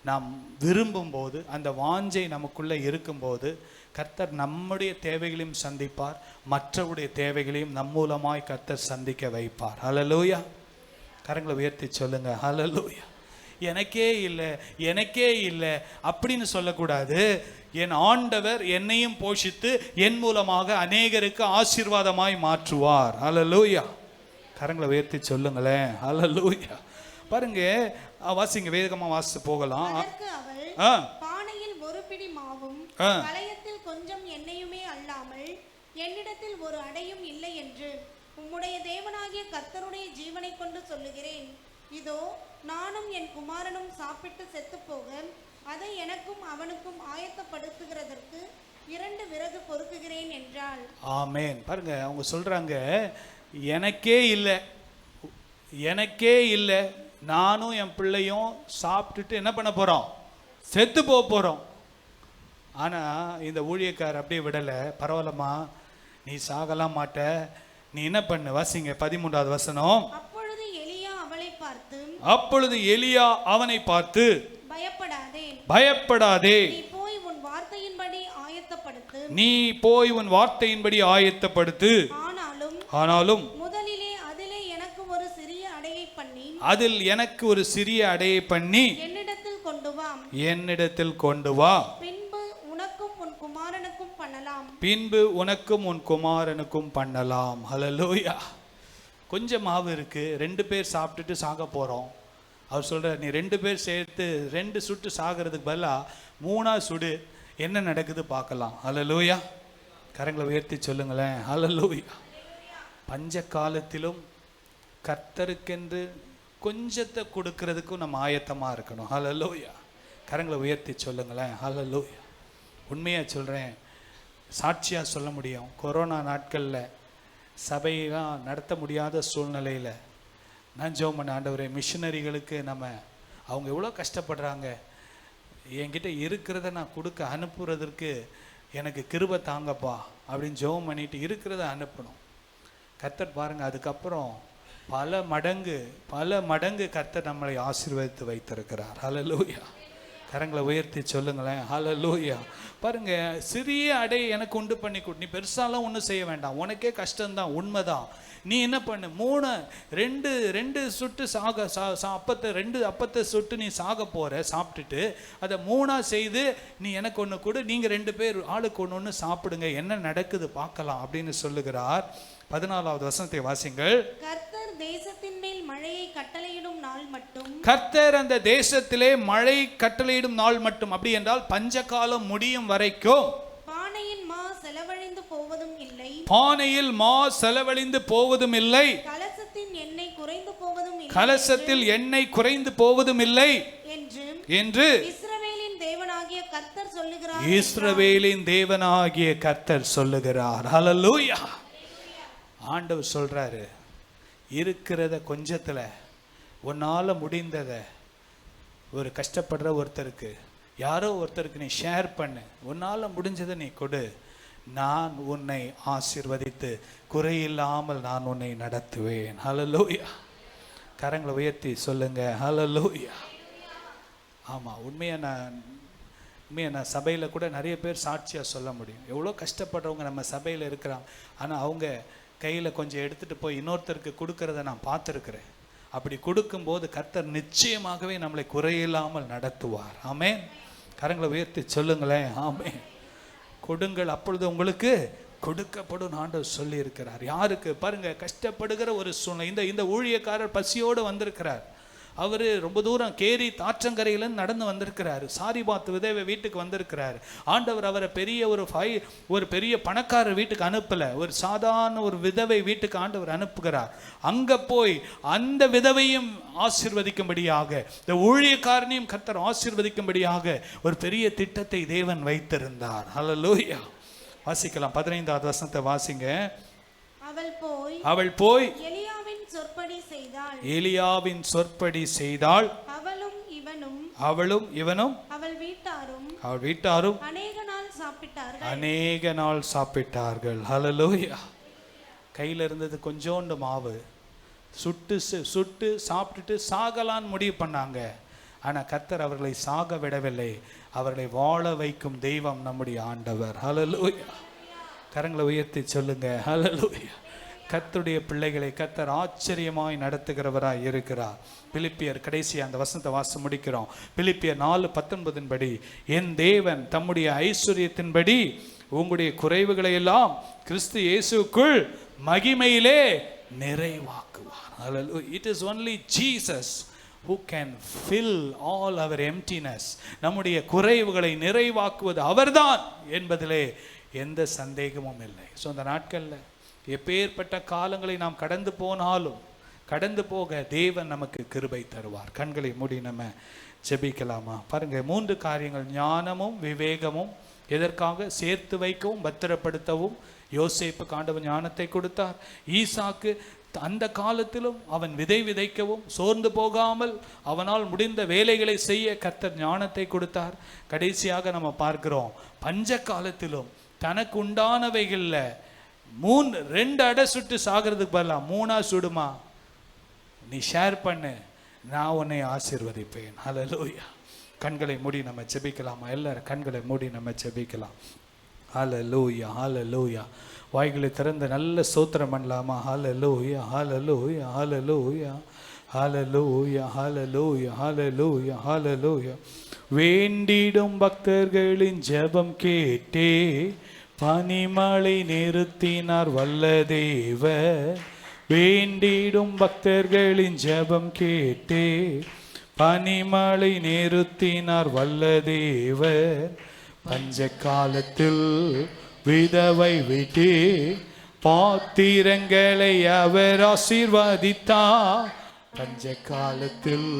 நாம் விரும்பும்போது, அந்த வாஞ்சை நமக்குள்ளே இருக்கும்போது, கர்த்தர் நம்முடைய தேவைகளையும் சந்திப்பார், மற்றவருடைய தேவைகளையும் நம் மூலமாய் கர்த்தர் சந்திக்க வைப்பார். ஹல்லேலூயா. கரங்களை உயர்த்தி சொல்லுங்க, ஹல்லேலூயா. எனக்கே இல்லை, எனக்கே இல்லை அப்படின்னு சொல்லக்கூடாது. என் ஆண்டவர் என்னையும் போஷித்து என் மூலமாக அநேகருக்கு ஆசீர்வாதமாய் மாற்றுவார். ஹல்லேலூயா. கரங்களை உயர்த்தி சொல்லுங்களேன், ஹல்லேலூயா. பாருங்க, வாசிங்க, வேகமாக வாசித்து போகலாம். பானையில் ஒரு பிடி மாவும் கலயத்தில் கொஞ்சம் எண்ணெயுமே அல்லாமல் என்னிடத்தில் ஒரு அடையும் இல்லை என்று உம்முடைய தேவனாகிய கர்த்தருடைய ஜீவனை கொண்டு சொல்லுகிறேன். இதோ நானும் என் குமாரனும் சாப்பிட்டு செத்து போக அதை எனக்கும் அவனுக்கும் ஆயத்தப்படுத்துகிறதற்கு 2 விறகு பொறுக்குகிறேன் என்றாள். ஆமென். பாருங்க, அவங்க சொல்றாங்க, எனக்கே இல்லை, எனக்கே இல்லை, நானும் என் பிள்ளையும் சாப்பிட்டுட்டு என்ன பண்ண போறோம்? செத்து போறோம். ஆனா இந்த ஊழியக்காரர் அப்படியே விடலை. பரவாயில்லம்மா, நீ சாகலாம் மாட்ட, நீ என்ன பண்ணு, வாசிங்க 13வது வசனம். அப்பொழுது எலியா அவனை பார்த்து பயப்படாதே, நீ போய் உன் வார்த்தையின்படி ஆயத்தப்படுத்து. ஆனாலும் முதலிலே அதிலே எனக்கு ஒரு சிறிய அடையை பண்ணி என்னிடத்தில் கொண்டு வா. பின்பு உனக்கும் உன் குமாரனுக்கும் பண்ணலாம். ஹல்லேலூயா. கொஞ்சம் மாவு இருக்கு, 2 பேர் சாப்பிட்டுட்டு சாக போறோம். அவர் சொல்ற, நீ 2 பேர் சேர்த்து 2 சுட்டு சாகிறதுக்கு பதிலா 3ஆ சுடு, என்ன நடக்குது பார்க்கலாம். ஹல்லேலூயா. கரங்களை உயர்த்தி சொல்லுங்களேன், ஹல்லேலூயா. பஞ்ச காலத்திலும் கர்த்தருக்கென்று கொஞ்சத்தை கொடுக்கறதுக்கும் நம்ம ஆயத்தமாக இருக்கணும். ஹல்லேலூயா. கரங்களை உயர்த்தி சொல்லுங்களேன், ஹல்லேலூயா. உண்மையாக சொல்கிறேன், சாட்சியாக சொல்ல முடியும். கொரோனா நாட்களில் சபையெல்லாம் நடத்த முடியாத சூழ்நிலையில் நான் ஜெபம் பண்ண, ஆண்டவரே மிஷனரிகளுக்கு அவங்க எவ்வளோ கஷ்டப்படுறாங்க, என்கிட்ட இருக்கிறத நான் கொடுக்க அனுப்புறதற்கு எனக்கு கிருபை தாங்கப்பா அப்படின்னு ஜெபம் பண்ணிட்டு இருக்கிறத அனுப்பணும். கர்த்தர் பாருங்க, அதுக்கப்புறம் பல மடங்கு கர்த்தர் நம்மளை ஆசீர்வதித்து வைத்திருக்கிறார். ஹல்லேலூயா. கரங்களை உயர்த்தி சொல்லுங்களேன், ஹல்லேலூயா. பாருங்க, சிறிய அடை எனக்கு உண்டு பண்ணி கொடு. நீ பெருசாலாம் ஒன்றும் செய்ய வேண்டாம், உனக்கே கஷ்டம்தான், உண்மைதான். நீ என்ன பண்ணு, 2 சுட்டு அப்பத்தை 2 அப்பத்தை சுட்டு நீ சாக போற, சாப்பிட்டுட்டு அதை 3ஆ செய்து நீ எனக்கு ஒன்று கொடு, நீங்கள் 2 பேர் ஆளுக்கு ஒன்று சாப்பிடுங்க, என்ன நடக்குது பார்க்கலாம் அப்படின்னு சொல்லுகிறார். 14வது வசனத்தை வாசிங்கள். கர்த்தர் தேசத்தின் மேல் மழையை கட்டளையிடும் நாள் மட்டும், கர்த்தர் அந்த தேசத்திலே மழை கட்டளையிடும் நாள் மட்டும், அப்படி என்றால் பஞ்ச காலம் முடியும் வரைக்கும் பானையில் மா செலவழிந்து போவதும் இல்லை, கலசத்தில் எண்ணெய் குறைந்து போவதும் இல்லை என்று இஸ்ரவேலின் தேவனாகிய கர்த்தர் சொல்லுகிறார். ஹல்லேலூயா. ஆண்டவர் சொல்றாரு, இருக்கிறத கொஞ்சத்துல உன்னால முடிந்ததை ஒரு கஷ்டப்படுற ஒருத்தருக்கு, யாரோ ஒருத்தருக்கு நீ ஷேர் பண்ணு, உன்னால முடிஞ்சதை நீ கொடு, நான் உன்னை ஆசீர்வதித்து குறையில்லாமல் நான் உன்னை நடத்துவேன். ஹல்லேலூயா. கரங்களை உயர்த்தி சொல்லுங்க, ஹல்லேலூயா. ஆமாம், உண்மையாக நான் சபையில் கூட நிறைய பேர் சாட்சியாக சொல்ல முடியும். எவ்வளோ கஷ்டப்படுறவங்க நம்ம சபையில் இருக்கிறாங்க, ஆனால் அவங்க கையில் கொஞ்சம் எடுத்துகிட்டு போய் இன்னொருத்தருக்கு கொடுக்கறத நான் பார்த்துருக்குறேன். அப்படி கொடுக்கும்போது கர்த்தர் நிச்சயமாகவே நம்மளை குறையில்லாமல் நடத்துவார். ஆமென். கரங்களை உயர்த்தி சொல்லுங்களேன், ஆமென். கொடுங்கள், அப்பொழுது உங்களுக்கு கொடுக்கப்படும் ஆண்டவர் சொல்லி இருக்கிறார். யாருக்கு? பாருங்க, கஷ்டப்படுகிற ஒரு சூழ்நிலை. இந்த ஊழியக்காரர் பசியோடு வந்திருக்கிறார். அவர் ரொம்ப தூரம் கேரி ஆற்றங்கரையிலேருந்து நடந்து வந்திருக்கிறாரு. சாரிபாத் விதவை வீட்டுக்கு வந்திருக்கிறாரு. ஆண்டவர் அவரை பெரிய ஒரு பெரிய பணக்காரர் வீட்டுக்கு அனுப்பலை, ஒரு சாதாரண ஒரு விதவை வீட்டுக்கு ஆண்டவர் அனுப்புகிறார். அங்கே போய் அந்த விதவையும் ஆசீர்வதிக்கும்படியாக, இந்த ஊழியக்காரனையும் கர்த்தர் ஆசீர்வதிக்கும்படியாக ஒரு பெரிய திட்டத்தை தேவன் வைத்திருந்தார். ஹல்லேலூயா. வாசிக்கலாம், 15வது வசனத்தை வாசிங்க. அவள் போய் எலியாவின் சொற்படி செய்தாள். அவளும் இவனும் அவள் வீட்டாரும் அநேக நாள் சாப்பிட்டார்கள். ஹல்லேலூயா. கையில் இருந்தது கொஞ்சோண்டு மாவு, சுட்டு சாப்பிட்டுட்டு சாகலான்னு முடிவு பண்ணாங்க. ஆனால் கர்த்தர் அவர்களை சாக விடவில்லை, அவர்களை வாழ வைக்கும் தெய்வம் நம்முடைய ஆண்டவர். ஹல்லேலூயா. கரங்களை உயர்த்தி சொல்லுங்க, ஹல்லேலூயா. கர்த்தருடைய பிள்ளைகளை கர்த்தர் ஆச்சரியமாய் நடத்துகிறவராய் இருக்கிறார். பிலிப்பியர் கடைசி அந்த வசனத்தை வாசி முடிக்கிறோம். பிலிப்பியர் 4:19 படி, என் தேவன் தம்முடைய ஐஸ்வர்யத்தின்படி உங்களுடைய குறைவுகளை எல்லாம் கிறிஸ்து இயேசுக்குள் மகிமையிலே நிறைவாக்குவார். Hallelujah. It is only Jesus who can fill all our emptiness. நம்முடைய குறைவுகளை நிறைவாக்குவது அவர்தான் என்பதிலே எந்த சந்தேகமும் இல்லை. ஸோ அந்த நாட்களில் எப்பேற்பட்ட காலங்களை நாம் கடந்து போனாலும் கடந்து போக தேவன் நமக்கு கிருபை தருவார். கண்களை மூடி நம்ம ஜெபிக்கலாமா? பாருங்க, 3 காரியங்கள். ஞானமும் விவேகமும் எதற்காக? சேர்த்து வைக்கவும் பத்திரப்படுத்தவும். யோசேப்புக்கு ஆண்டவர் ஞானத்தை கொடுத்தார். ஈசாக்கு அந்த காலத்திலும் அவன் விதைக்கவும் சோர்ந்து போகாமல் அவனால் முடிந்த வேலைகளை செய்ய கர்த்தர் ஞானத்தை கொடுத்தார். கடைசியாக நம்ம பார்க்கிறோம், பஞ்ச காலத்திலும் தனக்கு உண்டானவைகளில் 2 அடை சுட்டு சாகிறதுக்கு பதிலாக 3 சுடுமா, நீ ஷேர் பண்ணு, நான் உன்னை ஆசீர்வதிப்பேன். ஹல்லேலூயா. கண்களை மூடி நம்ம ஜெபிக்கலாமா? எல்லாரும் கண்களை மூடி நம்ம ஜெபிக்கலாம். ஹல்லேலூயா, ஹல்லேலூயா. வாய்களை திறந்து நல்ல ஸ்தோத்திரம் பண்ணலாமா? ஹல்லேலூயா, ஹல்லேலூயா, ஹல்லேலூயா, ஹல்லேலூயா, ஹல்லேலூயா, ஹல்லேலூயா, ஹல்லேலூயா. வேண்டிடும் பக்தர்களின் ஜெபம் கேட்டே பனிமழை நிறுத்தினார் வல்ல தேவர். வேண்டிடும் பக்தர்களின் ஜெபம் கேட்டே பனிமழை நிறுத்தினார் வல்ல தேவர். பஞ்ச காலத்தில் விதவை விட்டு பாத்திரங்களை அவர் ஆசீர்வதித்தார். பஞ்ச காலத்தில்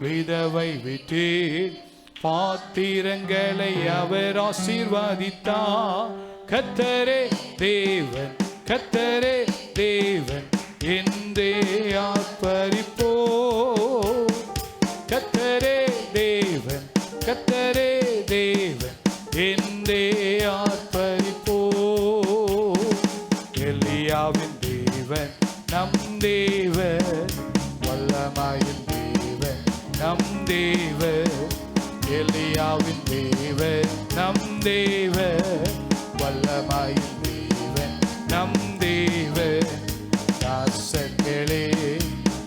விதவை விட்டு பாத்திரங்களை அவர் ஆசீர்வதித்தார். கர்த்தரே தேவன், கர்த்தரே தேவன் என்றே ஆர்ப்பரிப்போ. கர்த்தரே தேவன், கர்த்தரே தேவன் என்றே ஆர்ப்பரிப்போ. எலியாவின் தேவன் நம் தேவன், வல்லமையின் தேவன் நம் தேவன். எலியாவின் தேவன் நம் தேவன், வல்லமையின் தேவன் நம் தேவன். தாசர்களே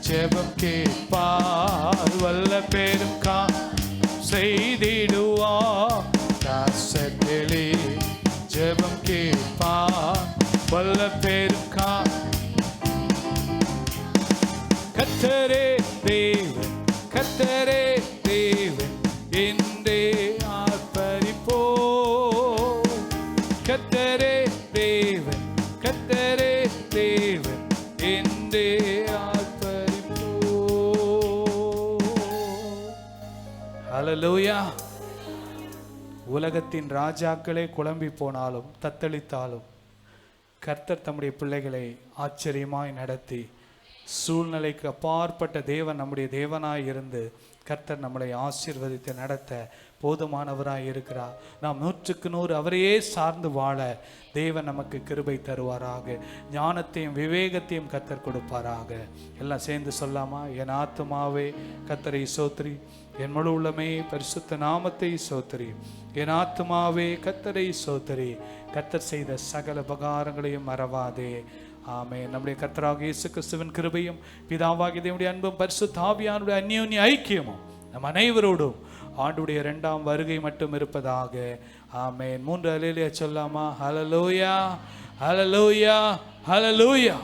ஜெபம் கேட்பார், வல்ல பேரும் செய்திடுவார். தாசர்களே ஜெபம் கேட்பார், வல்ல பேரும் கர்த்தரே தேவன், கர்த்தரே தேவன் என்றே ஆர்ப்பரிப்போ. கர்த்தரே தேவன், கர்த்தரே தேவன் என்றே ஆர்ப்பரிப்போ. ஹல்லேலூயா. உலகத்தின் ராஜாக்களே குழம்பி போனாலும் தத்தளித்தாலும் கர்த்தர் தம்முடைய பிள்ளைகளை ஆச்சரியமாய் நடத்தி, சூழ்நிலைக்கு அப்பாற்பட்ட தேவன் நம்முடைய தேவனாய் இருந்து கர்த்தர் நம்மளை ஆசீர்வதித்து நடத்த போதுமானவராய் இருக்கிறார். நாம் 100க்கு 100 அவரையே சார்ந்து வாழ தேவன் நமக்கு கிருபை தருவாராக. ஞானத்தையும் விவேகத்தையும் கர்த்தர் கொடுப்பாராக. எல்லாம் சேர்ந்து சொல்லாமா? என் ஆத்துமாவே கர்த்தரை சோத்திரி, என் முழு உள்ளமே பரிசுத்த நாமத்தை சோத்திரி. என் ஆத்துமாவே கர்த்தரை சோத்திரி, கர்த்தர் செய்த சகல உபகாரங்களையும் மறவாதே. ஆமென். நம்முடைய கர்த்தராகிய இயேசு கிறிஸ்துவின் கிருபையும் பிதாவாகிய தேவனுடைய அன்பும் பரிசுத்த ஆவியானவருடைய அந்யோன்ய ஐக்கியமும் நம் அனைவரோடும் ஆண்டுடைய 2ஆம் வருகை மட்டும் இருப்பதாக. ஆமென். 3 அல்லேலூயா சொல்லாமா? ஹல்லேலூயா, ஹல்லேலூயா, ஹல்லேலூயா.